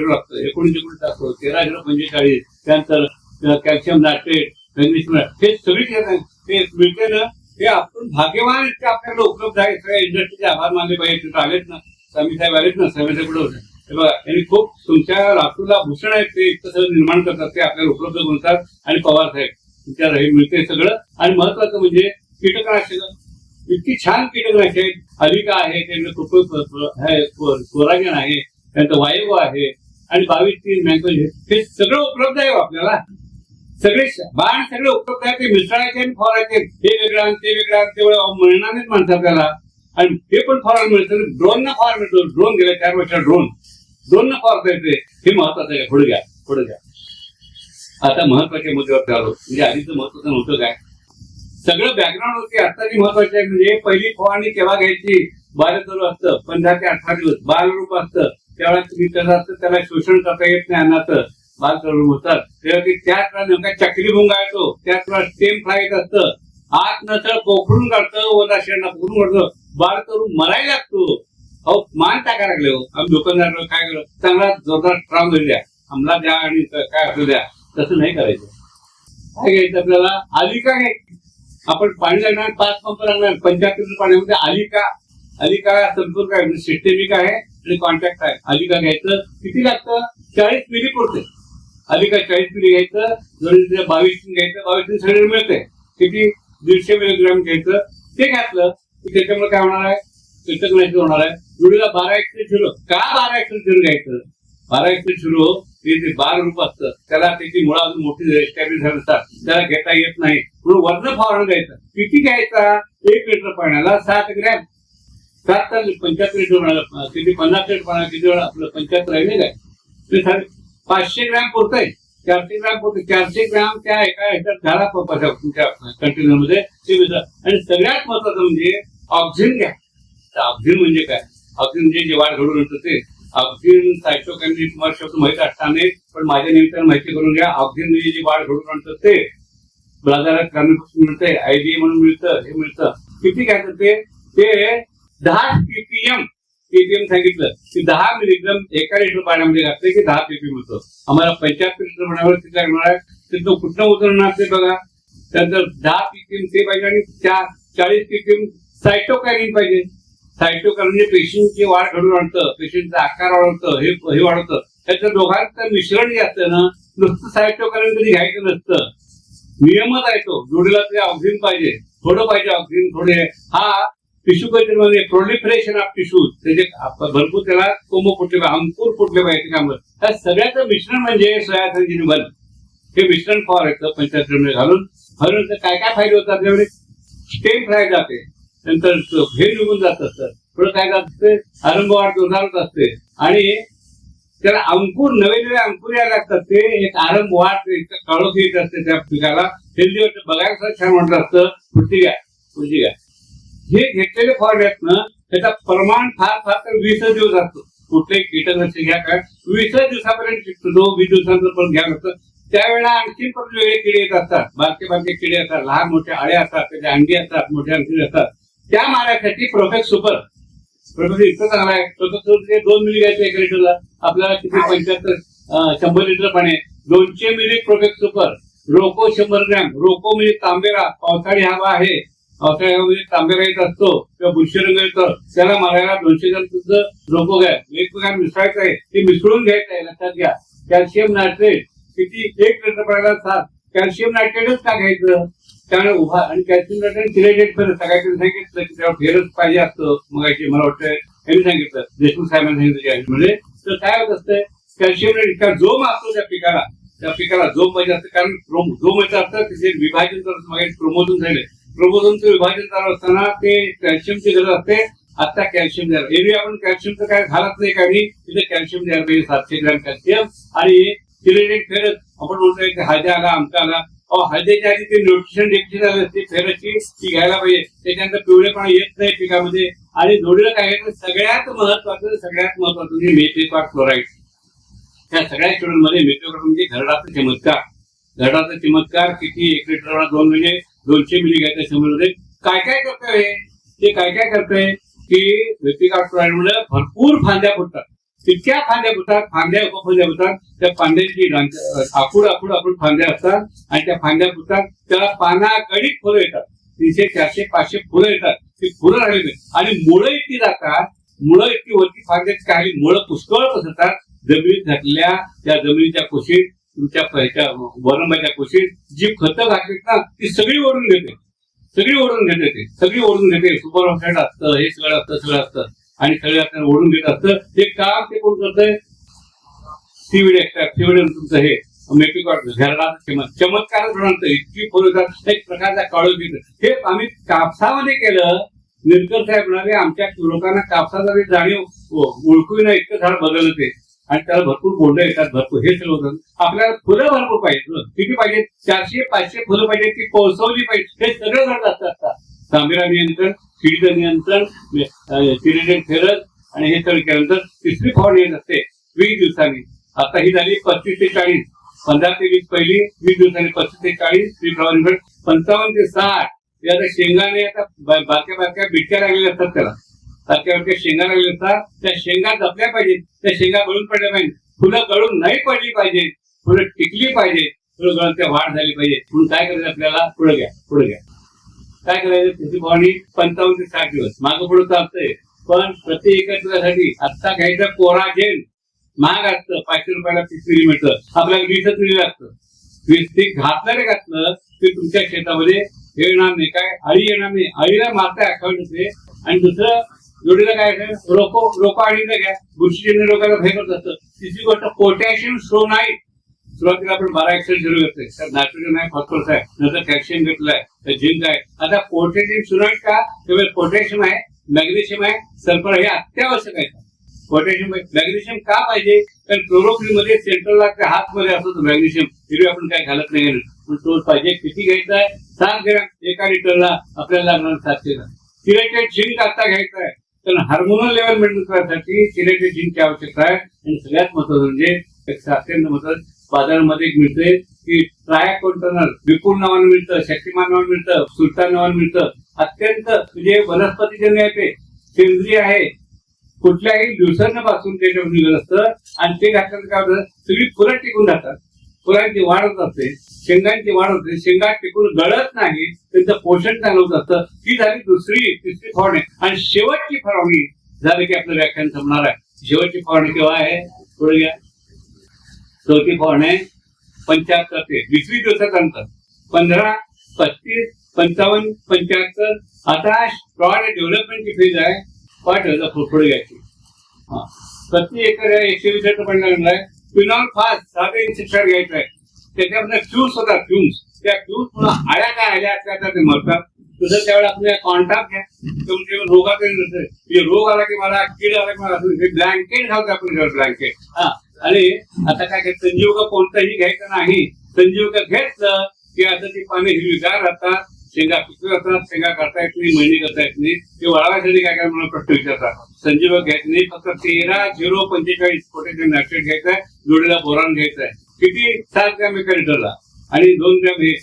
लागतं 19 टाकतो 13-0-45 त्यानंतर कॅल्शियम नायट्रेट मॅग्नेशियम हे सगळी ते मिळते ना हे आपण भाग्यवान इतके आपल्याकडे उपलब्ध आहे सगळ्या इंडस्ट्रीचे आभार मानले पाहिजे तिथे आलेत ना स्वामी साहेब आलेत ना स्वामी साहेब होते हे बघा यांनी खूप तुमच्या लातूरला भूषण आहेत ते इतकं सगळं निर्माण करतात ते आपल्याला उपलब्ध करतात आणि पवार साहेब तुमच्या हे मिळते सगळं आणि महत्वाचं म्हणजे कीटकनाशक इतकी छान कीटकनाशक आहेत अलिका आहे त्यांना स्वराजन आहे त्यांचं वायू आहे आणि 22-3 मॅन्कोज हे सगळं उपलब्ध आहे आपल्याला सगळे बाण सगळे उपलब्ध आहे ते मिसळायचे आणि फवारायचे हे वेगळं ते वेगळं तेवढं मिळणार नाहीत माणसं आपल्याला आणि ते पण फवारायला मिळतं ड्रोन ना फवार मिळतो ड्रोन गेल्या 4 वर्षात ड्रोन न फवारता येते हे महत्वाचं आहे पुढे घ्या आता महत्वाच्या मुद्द्यावर आलो म्हणजे आधीचं महत्वाचं नव्हतं काय सगळं बॅकग्राऊंड होती आत्ताची महत्वाची आहे म्हणजे पहिली फवारणी केव्हा घ्यायची 12 चालू असतं 15 ते 18 दिवस 12 रूप असतं त्यावेळेला तुम्ही कसं असतं त्याला शोषण करता येत नाही अन्नाचं 12 चालू होतात तेव्हा ती त्याच वेळा नेमका चक्री भुंगा येतो त्याच वेळा स्टेम फ्राय येत असतं आत नसळ पोखरून काढतं वजा शेणा पोखरून काढतं 12 करून मरायला लागतो अहो मान टाकायला लागले हो आम्ही दुकानदार काय करू चांगला जोरदार स्ट्रॉंग द्या अंमला द्या आणि काय असू द्या तसं नाही करायचं काय घ्यायचं आपल्याला आलिका घ्यायची आपण पाणी लागणार 5 पंप लागणार 75 लिटर पाण्यामध्ये अलिका संपूर्ण काय सिस्टेमिक आहे आणि कॉन्टॅक्ट आहे अलिका घ्यायचं किती लागतं 40 मिली पुरते अलिका 40 मिली घ्यायचं 22 घ्यायचं 22 सगळं मिळते किती 150 मिलीग्राम घ्यायचं ते घातलं की त्याच्यामुळे काय होणार आहे कीटकनाशक होणार आहे जुडीला 12 एक्सट्रा का 12 एक्सट्रा घ्यायचं 12 एक्सट्रा ते 12 रूप असतं त्याला त्याची मुळं अजून मोठी एस्टॅब्लिश झाली असतात त्याला घेता येत नाही म्हणून वर्ण फवारण घ्यायचं किती घ्यायचा 1 लिटर पाण्याला 7 ग्रॅम 7 तर 75 लिटर पाण्याला किती 50 लिटर पाण्याला किती वेळा आपलं 75 आहे नाही काय ते 500 ग्रॅम पुरतंय 400 ग्रॅम पुरते 400 ग्रॅम त्या एका ह्याच्यात झाला पंपाच्या तुमच्या कंटेनर मध्ये ते आणि सगळ्यात महत्वाचं म्हणजे ऑक्सिजन घ्या ऑक्सिजन म्हणजे काय ऑक्सिजन म्हणजे जे वाढ घडून येतं ते ऑक्सिजन सायटोकायनेटिक तुम्हाला शब्द माहित असताना पण माझ्या निमित्तानं माहिती करून घ्या ऑक्सिजन म्हणजे जी वाढ घडून आणतं ते बाजारात काढण्यापासून मिळतंय आयडी म्हणून मिळतं हे मिळतं किती घ्यायचं ते 10 ppm सांगितलं की 10 मिलीग्राम एका लिटर पाण्यामध्ये घातलं की 10 ppm होतं आम्हाला 75 लिटर पाण्यावर किती लागणार आहे तर तो कुठनं उतरणार ते बघा त्यानंतर 10 ppm ते पाहिजे आणि 40 ppm सायटोकायनिन पाहिजे सायटोकायनिन म्हणजे पेशींची वाढ घडून आणतं पेशींचा आकार वाढवतं हे वाढवतं त्याच्या दोघांचं मिश्रण जे असतं ना नुसतं सायटोकायनिन कधी घ्यायचं नसतं नियमच आहे तो जोडीला ते ऑक्सिजन पाहिजे थोडं पाहिजे ऑक्सिजन थोडे हा टिश्यू कल्चर मध्ये प्रोलिफरेशन ऑफ टिश्यू त्याचे भरपूर त्याला कोंब फुटले पाहिजे अंकुर फुटले पाहिजे त्यामुळे त्या सगळ्याचं मिश्रण म्हणजे सोयाथर्जिन बल हे मिश्रण फवारायचं 75 मध्ये घालून काय काय फायदे होतात त्यावेळी स्टेम फ्राय जाते नंतर हे निघून जात असतं थोडं काय जात असते आरंभ वाढ जोरदार असते आणि त्याला अंकुर नवे अंकुर यायला लागतात ते एक आरंभ वाढ काळोख येत असते त्या पिकाला हेल्दी वाटतं बघायला छान वाटत असतं पुढची घ्या हे घेतलेले फवारणी आहेत ना त्याचं प्रमाण फार तर 20 दिवस असतो कुठलेही कीटकनाशक घ्या काय 20 दिवसापर्यंत टिकतो 20 दिवसांचं पण घ्या लागतं त्यावेळेला आणखी पण वेगळे किडे येत असतात बारके किडे असतात लहान मोठे आळे असतात त्याचे अंडी असतात मोठे अंडी असतात त्या मारण्यासाठी प्रोफेक्ट सुपर इतकं चांगला आहे प्रोफेक्ट 2 मिली घ्यायचं 1 लिटरला आपल्याला किती 75 100 लिटर पाणी 200 मिली प्रोफेक्ट सुपर रोको 100 ग्रॅम रोको म्हणजे तांबेरा पावसाळी हवा आहे पावसाळी हवेमध्ये तांबेरा येत असतो किंवा बुरशीरंग येतो त्याला मारायला 200 ग्रॅम तुझं रोको घ्या वेगवेगळ्या मिसळायचं आहे ते मिसळून घ्यायचं आहे लक्षात घ्या कॅल्शियम नायट्रेट किती 1 लिटर पाण्याला 7 कॅल्शियम नायट्रेटच का घ्यायचं त्यामुळे उभा आणि कॅल्शियम नायट्रेट चिलेटेड फेरस सगळ्यांनी सांगितलं की त्यावर फेरस पाहिजे असतं मग मला वाटतं यांनी सांगितलं देशमुख साहेबांनी सांगितलं म्हणजे तर काय होत असतं कॅल्शियम नायट्रेट जोम असतो त्या पिकाला जोम पाहिजे असतं कारण जोम येतं असतं तिथे विभाजन करत मग क्रोमोझोम झाले क्रोमोझोमचं विभाजन करत असताना ते कॅल्शियमची गरज असते आता कॅल्शियम द्यायला एरवी आपण कॅल्शियमचं काय घालत नाही काही तिथे कॅल्शियम द्यायला पाहिजे 700 ग्रॅम कॅल्शियम आणि चिलेटेड फेरस आपण म्हणतोय की हळद्या आला आमचा आला हळदीच्या आधी ते न्यूट्रिशन डेफिशिट आले असते फेरसची ती घ्यायला पाहिजे त्याच्यानंतर पिवळेपणा येत नाही पिकामध्ये आणि जोडीला काय सगळ्यात महत्वाचं म्हणजे मेथेक्वाट क्लोराईड त्या सगळ्या स्टुडंटमध्ये मेथेक्वाट म्हणजे घरडाचा चमत्कार किती 1 लिटर 2 म्हणजे 200 मिली घ्यायचं 100 मध्ये काय करतोय ते काय करतोय की वेपिका मुळे भरपूर फांद्या फुटतात. तितक्या फांद्या फुटतात, फांद्या उपफांद्या फुटतात. त्या फांद्यांची आखूड फांद्या असतात आणि त्या फांद्या फुटतात. त्याला पानाकडीत फुलं येतात. 300, 400, 500 फुलं येतात. ती फुलं राहिली आणि मुळं इतकी जातात. मुळं इतकी वरती फांद्यात काही मुळं पुष्कळ पसरतात. जमिनीत घातलेल्या त्या जमिनीच्या कुशीत, तुमच्या वरंबाच्या कुशीत जी खतं घातलीत ना ती सगळी ओढून घेते. सगळी ओढून घेते. सुपर ऑक्साईड असतं, हे सगळं असतं आणि सगळं ओढून घेत असतं. ते काम ते कोण करतंय? सीवीड एक्स्ट्रॅक्ट, सीवीड तुमचं हे मेपिकॉट घरडा चमत्कार म्हणतं. इतकी फुलं येतात. एक प्रकारचा काळोखी. हे आम्ही कापसामध्ये केलं. निरकर साहेब म्हणाले आमच्या लोकांना कापसाचा जाणीव ओळखू नाही, इतकं झाड बदललं ते आणि त्याला भरपूर बोंड येतात. भरपूर हे सगळं होतं. आपल्याला फुलं भरपूर पाहिजे. किती पाहिजे? 400, 500 फुलं पाहिजे. ती पोहोचवली पाहिजे. हे सगळं झाड असतात. तांबेरा नियंत्रण, किडीचं नियंत्रण, चिरेटेड फेरस आणि हे सगळं केल्यानंतर तिसरी फवारणी येत असते 20 दिवसांनी. आता ही झाली 35 ते 40. 15 ते 20 पहिली, 20 दिवसांनी 35 ते 40 ती फवारणी. 55 ते 60 आता शेंगाने आता बारक्या बिटक्या लागलेल्या असतात. त्याला बारक्या शेंगा लागलेल्या असतात. त्या शेंगा जपल्या पाहिजेत. त्या शेंगा गळून पडल्या पाहिजे. फुलं गळून नाही पडली पाहिजे. फुलं टिकली पाहिजे. फुलं गळून त्या वाढ झाली पाहिजे. म्हणून काय करायचं आपल्याला? पुढे घ्या. काय करायचं? त्याची फवारणी 55 ते 60 दिवस मागं पुढे चालतंय. पण प्रति एकरासाठी आत्ता घ्यायचं कोराजेन महाग असतं. 500 रुपयाला 30 मिलीमीटर. आपल्याला 20 मिली लागतं. 20 ते घातलं की तुमच्या शेतामध्ये हे येणार नाही. काय अळी येणार नाही. अळीला मारता अकाउंट होते. आणि दुसरं जोडीला काय रोको अळीला घ्या. बुरशीजन्य रोगाला भय करत असतं. तिसरी गोष्ट पोटॅशियम सोनाईट. सुरुवातीला आपण 12% घेतोय. तर नायट्रोजन आहे, फॉस्फरस आहे, नंतर कॅल्शियम घेतलंय, तर झिंक आहे. आता पोटॅशियम सोनाईट का? त्यामुळे पोटॅशियम आहे, मॅग्नेशियम आहे, सल्फर हे अत्यावश्यक आहे. पोटॅशियम मॅग्नेशियम का पाहिजे? कारण क्लोरोफिल मध्ये सेंट्रलला हातमध्ये असतो मॅग्नेशियम. हिरवी आपण काय घालत नाही. तो पाहिजे. किती घ्यायचा आहे? 7 ग्रॅम एका लिटरला आपल्याला लागणार. 700 ग्रॅम. चिरेटेड झिंक आता घ्यायचा आहे. कारण हार्मोनल लेवल मेंटेन करण्यासाठी चिरेटेड झिंकची आवश्यकता आहे. आणि सगळ्यात महत्वाचं म्हणजे अत्यंत महत्वाचं बाजारामध्ये एक मिळते की ट्रायकोंटनल विपुल नावानं मिळतं, शक्तिमान नावानं मिळतं, सुलतान नावानं मिळतं. अत्यंत म्हणजे वनस्पतीजन्य आहे. ते सेंद्रिय आहे. कुठल्याही दिवसांपासून त्याच्यामध्ये निघत असतं आणि ते घातल्यानं काय होतं? सगळी फुलं टिकून जातात. फुलांची वाढ होत असते, शेंगांची वाढ होते. शेंगा टिकून गळत नाही. त्यांचं पोषण चांगलं होत असतं. ही झाली तिसरी फवारणी. आणि शेवटची फवारणी झाली की आपलं व्याख्यान संपणार आहे. शेवटची फवारणी केव्हा आहे? पुढे घ्या. चौथी फवारणी 75 ते 20 दिवसानंतर 15, 35, 55, 75. आता स्टॉड डेव्हलपमेंटची फेज आहे. 5,000 पुढे घ्यायची. प्रति एकर 120 रुपये लागणार आहे. फिनॉल फास्ट 6 इन्सेक्टिसाइड घ्यायचं आहे. त्याच्यामध्ये फ्यूम्स होतात. त्या फ्यूम्स पुन्हा आळ्या काय आल्या असल्या ते मरतात. तसं त्यावेळेला आपल्या कॉन्टॅक्ट घ्या. तुमचे रोगाकडे म्हणजे रोग आला की मला कीड आला की मला ब्लँकेट घालतो आपण. ब्लँकेट आणि आता काय घ्यायचं? संजीवक कोणतंही घ्यायचं नाही. संजीवक घेतलं की आता ती पाने हिरवीगार राहतात. शेंगा पिकवत असतात. शेंगा करता येत नाही, मळणी करता येत नाही. ते वाढवायसाठी काय मला प्रश्न विचारतात. संजीवक घ्यायचं नाही. फक्त 13-0-45 पोटॅशियम नायट्रेट घ्यायचं आहे. जोडीला बोरॉन घ्यायचं आहे. किती? 7 ग्रॅम एका लिटरला आणि 2 ग्रॅम हे.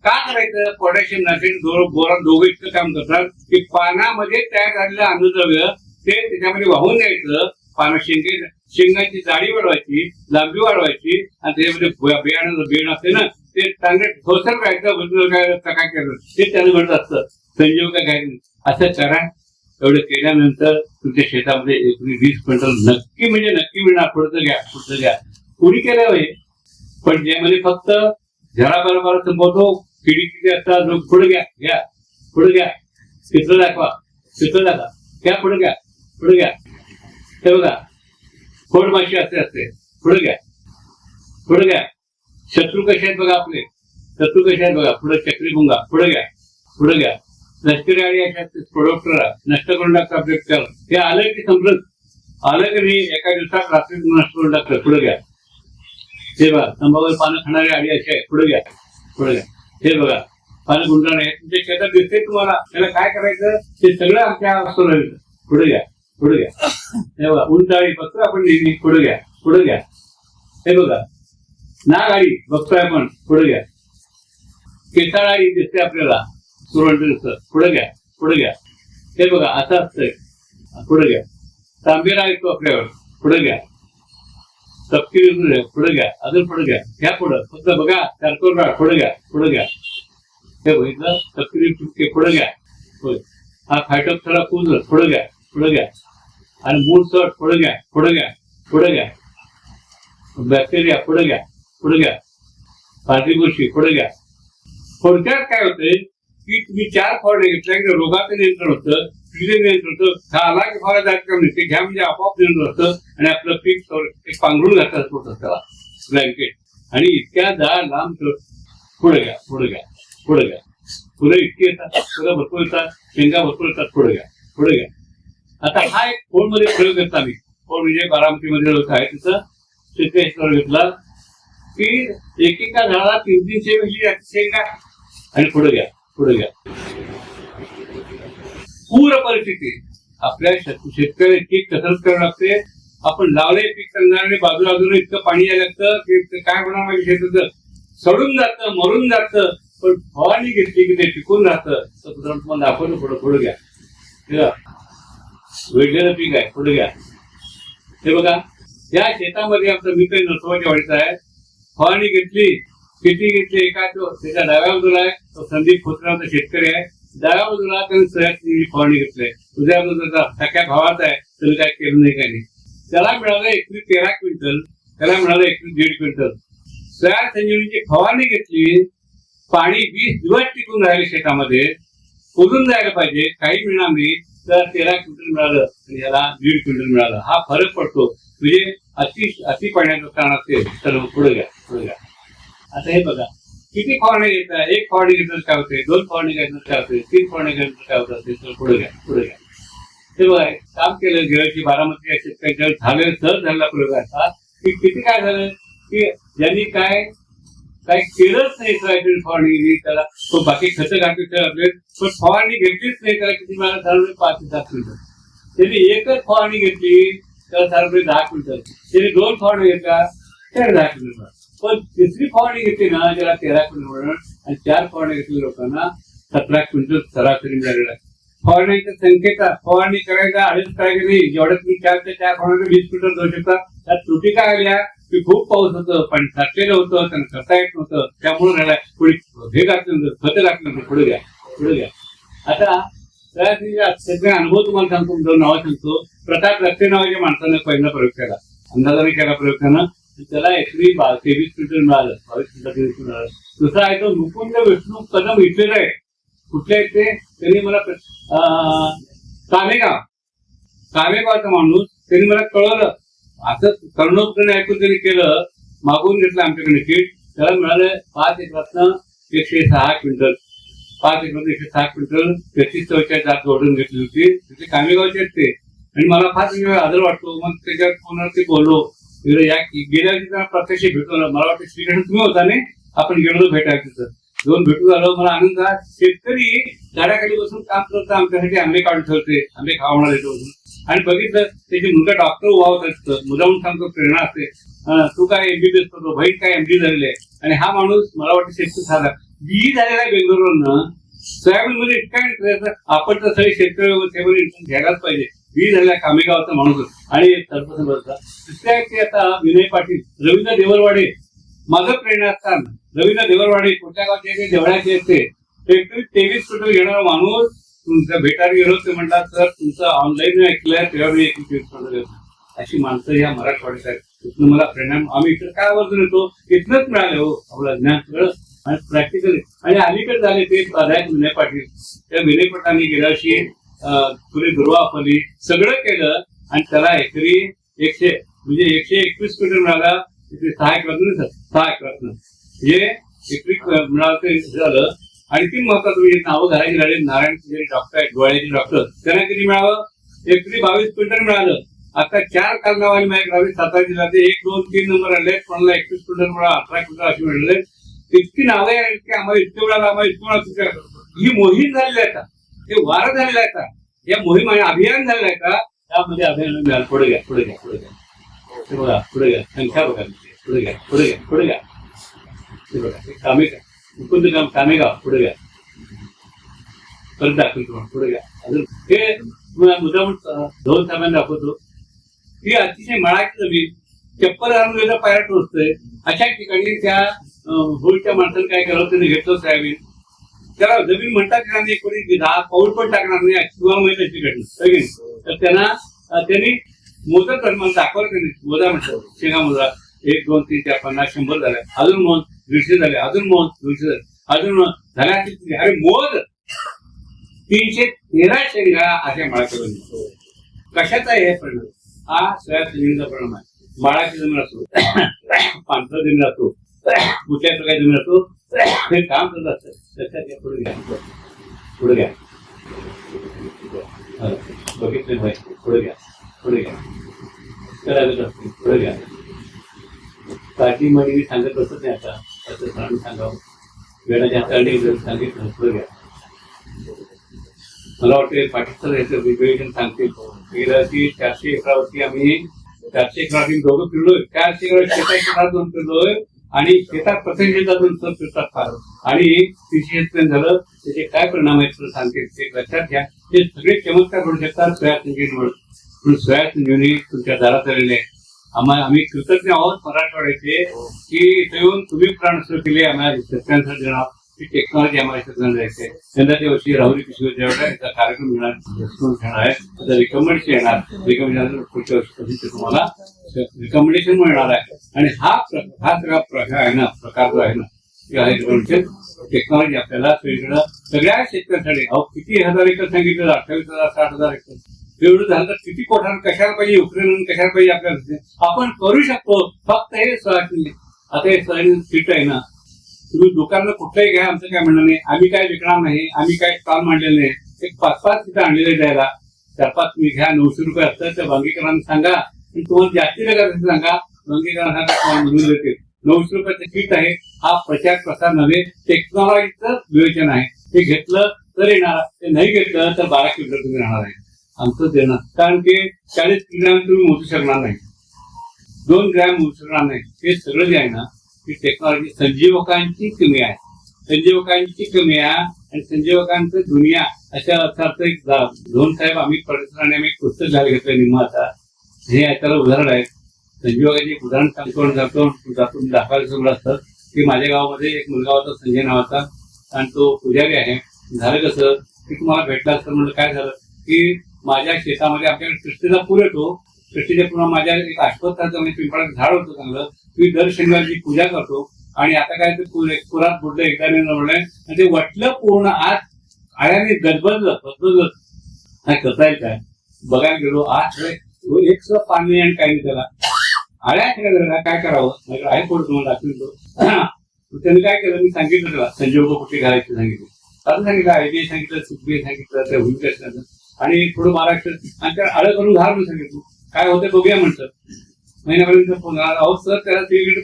का करायचं? पोटॅशियम नायट्रेट बोरॉन दोघं इतकं काम करतात की पानामध्ये तयार झालेलं अन्नद्रव्य ते त्याच्यामध्ये वाहून द्यायचं. शेंगाची जाडी वाढवायची, लांबी वाढवायची आणि त्याच्यामध्ये बियाणं असते ना ते चांगले ठोसर व्हायचं. काय केलं ते त्यानं घडत असतं. संजीवक घ्यायचं. असं करा. एवढं केल्यानंतर तुमच्या शेतामध्ये 20 क्विंटल नक्की म्हणजे नक्की मिळणार. पुढचं घ्या. कुणी केलं होय? पण ज्यामध्ये फक्त घराबरोबर संपवतो. किडी किती असतात. पुढे घ्या. चित्र दाखवा. घ्या. पुढे घ्या. हे बघा खोडमाशी असते. पुढे घ्या. शत्रू कसे आहेत बघा आपले. बघा. पुढे चक्री भुंगा. पुढे घ्या. लष्करी आळी अशा प्रोडक्टर नष्ट करून टाकतात. अपडेट करा. हे आलं की संपलं. आलं की नाही एका दिवसात रात्री नष्ट करून टाकतात. पुढे घ्या. हे बघा तंबाखूवर पानं खाणारी आळी अशी आहे. पुढे घ्या. हे बघा पानं गुंडाळणे तुमच्या शेतात दिसते तुम्हाला. त्याला काय करायचं ते सगळं आमच्या सोडलं. पुढे घ्या. हे बघा उंच आळी बघतोय आपण नेहमी. पुढे घ्या. हे बघा नाग आळी बघतोय आपण. पुढे घ्या. केसाळ आळी दिसते आपल्याला. सुरवंट दिसतं. पुढे घ्या. हे बघा असं असतंय. पुढे घ्या. तांबेरा येतो आपल्यावर, पुढे घ्या. तपकिरी पुढे घ्या, अजून पुढे घ्या, घ्या पुढं, फक्त बघा चारकोर पुढे घ्या, पुढे घ्या. हे बघितलं, तपकिरी टुपके पुढे घ्या. होय, हा फायटोप्थेरा पूर्ण पुढे घ्या, पुढे घ्या. आणि मूळ सट पुढे घ्या, पुढे घ्या, पुढे घ्या. बॅक्टेरिया पुढे घ्या, पुढे घ्या. पाठीबुरशी पुढे घ्या. थोडक्यात काय होतंय की तुम्ही 4 फवारणी घेतल्या की रोगाचं नियंत्रण होतं, किडे नियंत्रण होतं, झाला की फवारा जायचं काम नाही, ते घ्या म्हणजे आपोआप नियंत्रण होतं आणि आपलं पीक पांघरून घातलं होतं त्याला ब्लँकेट. आणि इतक्या लांब पुढे घ्या, पुढे घ्या, पुढे घ्या. फुलं इतकी येतात, फुलं भरपूर येतात, शेंगा भरपूर येतात, पुढे घ्या, पुढे घ्या. आता हा एक फोनमध्ये प्रयोग करता आम्ही, फोन म्हणजे बारामतीमध्ये लोक आहे तिथं शेतकरी घेतला की एकेका झाडाला 300 पेक्षा जास्त शेंगा. आणि पुढे घ्या, पुढे घ्या. पूर परिस्थिती आपल्या शेतकरी इतकी कसरत करावी लागते. आपण लावले पीक चांगलं आणि बाजूला इतकं पाणी यायला लागतं की काय होणार माझ्या शेताचं, सडून जातं, मरून जातं. पण फवारणी घेतली की ते टिकून राहतं. तर तुम्हाला दाखवलं पुढे, पुढे घ्या. वेगळं पीक आहे, पुढे घ्या. हे बघा, या शेतामध्ये आमचा मित्र नरसोबाच्या वाडीचा आहे. फवारणी घेतली, किती घेतली एका त्याच्या डाव्या बाजूला आहे तो संदीप खोतराचा शेतकरी आहे. डाव्या बाजूला त्यांनी सोयाबीन फवारणी घेतली. तुझ्या बाजूला सख्या भावाचा आहे, त्याला काय केलं नाही काही. त्याला मिळालं एकरी 13 क्विंटल, त्याला मिळालं एकरी 1.5 क्विंटल. सोया संजीवनीची फवारणी घेतली, पाणी 20 दिवस टिकून राहिले शेतामध्ये, कुजून जायला पाहिजे, काही मिळणार नाही. तर 13 क्विंटल मिळालं आणि याला 1.5 क्विंटल मिळालं. हा फरक पडतो. म्हणजे अति पाण्याचं कारण असते. तर पुढे घ्या, पुढे घ्या. आता हे बघा, किती फवारणी घेतात, 1 फवारणी घेतलं काय होते, 2 फवारणी घेतलं काय होते, 3 फवारणी घेतलं काय होत असते. तर पुढे घ्या, पुढे घ्या. हे बघा, काम केलं गेल्याची बारामती शेतकऱ्यांच्या झालेलं सहज झालेला प्रयोग असा की किती काय झालं की ज्यांनी काय केलंच नाही सोयाबीन फवारणी, त्याला तो बाकी खतं घातले पण फवारणी घेतलीच नाही, त्याला किती मिळालं, साधारण 5-7 क्विंटल. त्यांनी एकच फवारणी घेतली त्याला साधारण 10 क्विंटल. त्यांनी 2 फवारणी घेतल्या त्याला 10 क्विंटल. पण तिसरी फवारणी घेतली ना त्याला 13 क्विंटल आणि 4 फवारणी घेतलेल्या लोकांना 17 क्विंटल सरासरी मिळालेला आहे. फवारण्याच्या संख्येचा फवारणी करायचा अडीच करायची नाही, जेवढ्या तुम्ही 4 ते 4 फवारणी 20 क्विंटल जाऊ शकता. त्यात त्रुटी काय आल्या की खूप पाऊस होतं, पण साठलेलं होतं, त्यांना करता येत नव्हतं, त्यामुळे राहिला पुढे हे घातलं नव्हतं, खतं घातलं नव्हतं. पुढे घ्या, पुढे घ्या. आता सगळे अनुभव तुम्हाला सांगतो, 2 नावं सांगतो. प्रताप रस्ते नावाच्या माणसानं पहिला प्रयोग केला, अंदाजाने केला प्रयोग त्यानं. त्याला एकरी 23 क्विंटल मिळालं, 22 क्विंटल मिळालं. दुसरा आहे तो मुकुंद विष्णू कदम इथलेला आहे. कुठले आहेत ते, त्यांनी मला कामेगावचा माणूस, त्यांनी मला कळवलं. असं कर्णोत्तर ऐकून त्यांनी केलं, मागून घेतलं आमच्याकडे किट. त्याला मिळालं 5 एकरातनं 106 क्विंटल. 5 एकरातनं 106 क्विंटल 33-44 जात जोडून घेतली होती. तिथे कामेगावचे आहेत ते. आणि मला फार आदर वाटतो. मग त्याच्यात कोणावरती बोललो, गेल्या वर्षी त्यांना प्रत्यक्ष भेटवलं. मला वाटतं श्रीकृष्ण तुम्ही होता नाही, आपण गेलो भेटायला तिथं. 2 भेटून झालं. मला आनंद झाला. शेतकरी झाडाखाली बसून काम करतात, आमच्यासाठी आंबे काढून ठेवते, आंबे खावणार येतो बसून. आणि बघितलं त्याची मुलगा डॉक्टर उभा होता तिथं, मुलाहून सांगतो, प्रेरणा असते. तू काय एमबीबीएस करतो, बहीण काय एमडी झालेली आहे. आणि हा माणूस मला वाटतं शेतकरी साधा बी झालेला आहे बेंगलोरवरनं. सोयाबीन मध्ये इतका इंटरेस्ट, आपण तर सगळे शेतकरी इंटरेस्ट घ्यायलाच पाहिजे. बी झालेला कामेगावचा माणूस आणि दुसऱ्या आता विनय पाटील, रवींद्र देवरवाडे, माझं प्रेरणास्थान रवींद्र देवरवाडे, कुठल्या गावचे देवळाचे येते. 23 क्विंटल घेणारा माणूस तुमच्या भेटायला गेलो ते म्हणतात, सर तुमचं ऑनलाईन ऐकलंय तेव्हा मी 21 क्विंटल घेतो. अशी माणसं या मराठवाड्यात आहेत. तिथून मला प्रेरणा, आम्ही इकडे काय आवर्जून येतो, इथनंच मिळाले हो आपलं ज्ञान सगळं आणि प्रॅक्टिकल. आणि अलीकडे झाले ते विनय पाटील. त्या विनय पाटलांनी गेल्या वर्षी पुढे दुर्वापली सगळं केलं आणि त्याला एकरी 121 क्विंटल मिळाला. 6 एकरातनं म्हणजे एकरी मिळालं ते झालं. आणखी महत्वाचं म्हणजे नावं घालायची झाले, नारायण डॉक्टर आहेत, डोळ्याचे डॉक्टर, त्यांना किती मिळावं, एकरी 22 क्विंटल मिळालं. आता 4 कारणावाली माझ्या गावी सातारा जिल्ह्यात 1, 2, 3 नंबर आले. कोणाला 21 क्विंटल मिळाला, 18 क्विंटल अशी मिळाले. इतकी नावं आहेत की आम्हाला इतकं मिळालं, आम्हाला इतकं मिळालं. ही मोहीम झालेली आहे का, ते वारं झालेलं आहे का, या मोहीम आणि अभियान झालेलं आहे का, त्यामध्ये अभियान मिळालं. पुढे घ्या, पुढे घ्या, पुढे घ्या. ते बघा, पुढे घ्या, संख्या बघा, पुढे घ्या, पुढे घ्या, पुढे घ्या. ते बघा, मुकुंद कामेगाव, पुढे घ्या. परत दाखवून तुम्हाला पुढे घ्या. अजून हे मुद्दाम धोन साहेबांना दाखवतो की अतिशय मळाची जमीन चप्पल घालून गेलं पायरा टोचतोय अशा ठिकाणी त्या होळीच्या माणसानं काय केलं त्याने घेतलं सोयाबीन त्याला जमीन म्हणतात का नाही कोणी 10 पाऊल पण टाकणार नाही तुम्हाला माहिती अशी घडली तर त्यांनी मोजत मला दाखवलं त्यांनी मोजा म्हटलं शेंगा मोजा 1 2 3 4 50 100 झाले अजून मोज 150 झाले अजून मोज 200 झाले अजून झाल्या अरे मोज 313 शेंगा अशा माळाच्या कशाचा आहे परिणाम हा सोयाबीनचा परिणाम आहे माळाची जमीन असो पांढरा जमीन असो कुठल्या प्रकारची जमीन असो हे काम करत असतं त्याच्यात पुढे घ्या पुढे घ्या बघितलं पाहिजे पुढे घ्या करायला पुढे घ्या काळजीमध्ये मी सांगत बसत नाही आता असं सरांनी सांगावं वेळाच्या हाताने सांगितलं पुढे घ्या मला वाटतं पाकिस्तान याचं रिक्वेशन सांगतील गेल्या 400 एकरावरती आम्ही 400 एकरावरती दोघं फिरलोय 400 एकरावर शेतात जाऊन फिरलोय आणि शेतात प्रत्येक शेतातून सर फिरतात फार आणि 300 शेतपर्यंत झालं त्याचे काय परिणाम आहेत सांगतील ते लक्षात घ्या ते सगळे चमत्कार घडू शकतात सोया संजीवनीमुळे सोया संजीवनी तुमच्या दारात आलेले आहे आम्ही कृतज्ञ आहोत मराठवाड्याचे की इथे येऊन तुम्ही प्राण सुरू केले आम्हाला शेतकऱ्यांसाठी देणार ती टेक्नॉलॉजी आम्हाला शेतकऱ्यांना द्यायची आहे यंदाच्या वर्षी राहुरी पिशवी याचा कार्यक्रम घेणार आहे आता रिकमेंडेशन येणार रिकमेंडेशन पुढच्या वर्षी तुम्हाला रिकमेंडेशन मिळणार आहे आणि हा सगळा प्रकार आहे ना प्रकार जो आहे ना टेक्नॉलॉजी आपल्याला सगळ्या शेतकऱ्यांसाठी किती 1000 एकर सांगितलं 28,000 60,000 एकर एवढं झालं तर किती कोठार कशाला पाहिजे युक्रेन कशाला पाहिजे आपल्याला आपण करू शकतो फक्त हे सोयाबीन आता हे सोयाबीन सीट आहे ना तुम्ही दुकानला कुठलंही घ्या आमचं काय म्हणणं नाही आम्ही काय विकणार नाही आम्ही काय स्टॉल मांडलेले नाही एक 5-5 तिथं आणलेले द्यायला 4-5 तुम्ही घ्या 900 रुपये असतात त्या बांगीकरांना सांगा आणि तुम्हाला जास्ती करायचं सांगा बांगीकरांना तुम्हाला म्हणून देतील 900 रुपयाचं किट आहे हा प्रचार प्रसार नव्हे टेक्नॉलॉजीचं विवेचन आहे ते घेतलं तर येणार ते नाही घेतलं तर 12 किलोमीटर तुम्ही राहणार आहे आमचं देणार कारण की 40 किलोग्राम तुम्ही मोजू शकणार नाही 2 ग्रॅम मोजू शकणार नाही हे सगळं जे आहे ना ती टेक्नॉलॉजी संजीवकांची कमी आहे संजीवकांची कमी आहे आणि संजीवकांचं दुनिया अशा अर्थार्थ एक दोन साहेब आम्ही परिसराने आम्ही पुस्तक घ्यायला घेतलं निम्माचा हे त्याला उदाहरण आहे संजीवकांचे एक उदाहरण सांगतो जातो दाखवायला सगळं असतं की माझ्या गावामध्ये एक मुलगा होता संजय नावाचा आणि तो पुजारी आहे झालं कसं की तुम्हाला भेटला असतं म्हणलं काय झालं की माझ्या शेतामध्ये आपल्याकडे सृष्टीचा पूर येतो सृष्टीच्या पुन्हा माझ्या एक अश्वत्थाचं म्हणजे पिंपळाचं झाड होतं चांगलं मी दर शनिवारची पूजा करतो आणि आता काय ते पुरात बुडलं एकदा म्हणलंय आणि ते वटलं पूर्ण आज आळ्याने गजबजलं काय करता येईल काय बघायला गेलो आज एक सुद्धा पाणी आणि काही नाही त्याला आळ्या काय करावं आहे थोडं तुम्हाला दाखवतो त्यांनी काय केलं मी सांगितलं त्याला संजीव कुठे घालायचं सांगितलं आता सांगितलं आयबीआय सांगितलं सुखबी सांगितलं त्या भूमिका आणि थोडं महाराष्ट्र आणि त्या आळं करून घाल म्हणून सांगितलं काय होतं बघूया म्हणतं महिन्यापर्यंत पुन्हा अहो सर त्याला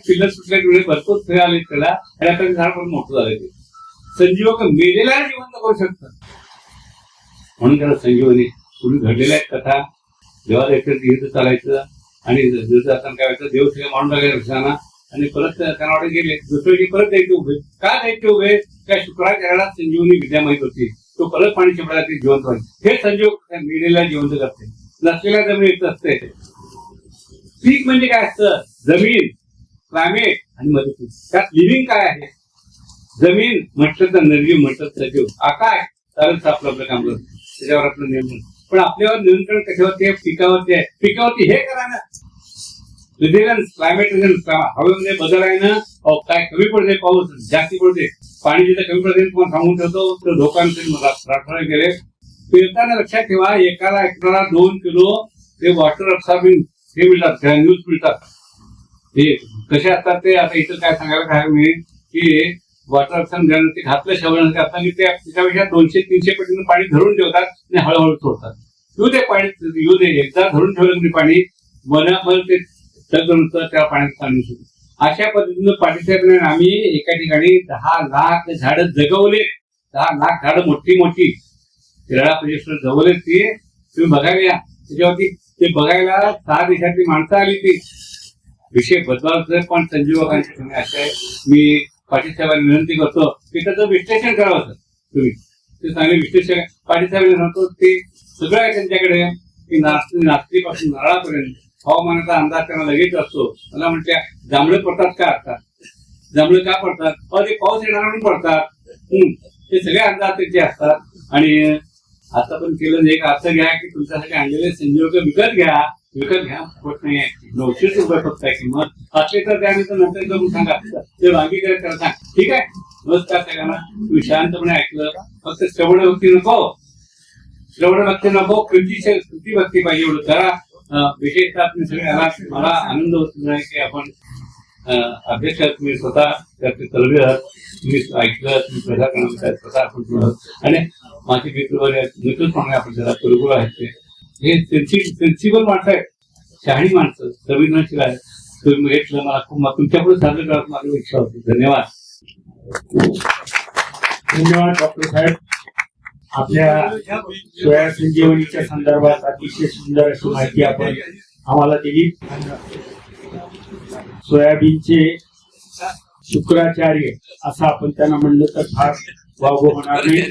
पिल्लर सुटल्या वेळे भरपूर खेळ आले त्याला आणि आता झाड पण मोठं झालं ते संजीवक मेलेला जिवंत करू शकतात म्हणून त्याला संजीवनी पूर्वी घडलेल्या आहेत कथा जेव्हा जायचं युद्ध चालायचं आणि युद्ध जाताना काय व्हायचं देव सगळे मारून टाकायचं रक्षाना आणि परत कर्नाटक गेले दुसरे परत जायचे उभे का जायचे उभे त्या शुक्राचार्याला संजीवनी विद्या माहित होती तो परत पाणी चिपडायला ते जिवंत व्हायचे हे संजीवक मेलेला जिवंत करते नसलेल्या जमिनीत असते पीक म्हणजे काय असतं जमीन क्लायमेट आणि मदत त्यात लिव्हिंग काय आहे जमीन म्हटलं तर नदी म्हटलं तर सजीव आकाश तरच आपलं काम करतो त्याच्यावर आपलं नियंत्रण पण आपल्यावर नियंत्रण कशावरती आहे पिकावरती आहे पिकावरती हे करा ना रिझिलन्स क्लायमेट रिझिलन्स हवेमध्ये बदल आहे ना काय कमी पडते पाऊस जास्ती पडते पाणी जिथे कमी पडते तुम्हाला सांगून ठेवतो तर लोकांचे गेले पेरताना लक्षात ठेवा एकाला एकराला 2 किलो ते वॉटर अब्सॉर्बिंग हे मिळतात ग्रॅन्युल्स मिळतात हे कसे असतात ते आता इथं काय सांगायला काय मी की वॉटर अब्सॉर्बिंग ते घातलं शवण्यासाठी आता मी त्यापेक्षा 200-300 पटीनं पाणी धरून ठेवतात आणि हळूहळू सोडतात येऊ ते पाणी येऊ दे एकदा धरून ठेवलं मी पाणी मनामध्ये ते नंतर त्या पाण्यात पाणी सुटतं अशा पद्धतीनं पाठीसाहेब आम्ही एका ठिकाणी 10 लाख झाडं जगवले 10 लाख झाडं मोठी मोठी केरळा परिसर जवळ ती तुम्ही बघायला या त्याच्यावरती ते बघायला 6 देशातली माणसं आली ती विषय बदलावं पण संजीवकांचे असे मी पाटील साहेबांना विनंती करतो की त्याचं विश्लेषण करावं सर तुम्ही ते चांगले विश्लेषण पाटील साहेबांना सांगतो ते सगळं आहे त्यांच्याकडे की नास्तीपासून नारळापर्यंत हवामानाचा अंदाज त्यांना लगेच असतो. मला म्हणत्या जांभळे पडतात का आता, जांभळे का पडतात, ते पाऊस येणार म्हणून पडतात. ते सगळे अंदाज त्यांचे असतात. आणि आता पण केलं एक अर्थ घ्या की तुमच्यासाठी आणलेले संजीवक विकत घ्या फुकट नाही आहे. 900 रुपये फक्त आहे किंमत. असले तर त्यानंतर नंतर जाऊन सांगा ते वांगी करा सांग. ठीक आहे. नमस्कार सगळ्यांना. तुम्ही शांतपणे ऐकलं. फक्त श्रवण भक्ती नको कृती भक्ती पाहिजे. एवढं करा. विशेषतः तुम्ही सगळे आलात. मला आनंद होत आहे की आपण अध्यक्ष तुम्ही स्वतः त्याचे तलबी आहात. तुम्ही ऐकलं, तुम्ही प्रजा करणार स्वतः आपण केलं. आणि माझे मित्रप्रमाणे आपण त्याला कुलगुरू आहेत. ते हे सेन्सिबल माणसं आहेत, शहाणी माणसं, संवेदनशील आहेत. तुम्ही घेतलं मला खूप तुमच्यापुढे सादर करत माझी इच्छा होती. धन्यवाद. धन्यवाद डॉक्टर साहेब. आपल्या सोया संजीवनीच्या संदर्भात अतिशय सुंदर अशी माहिती आपण आम्हाला दिली. सोयाबीनचे शुक्राचार्य असं आपण त्यांना म्हणलं तर फार वावगं होणार नाही.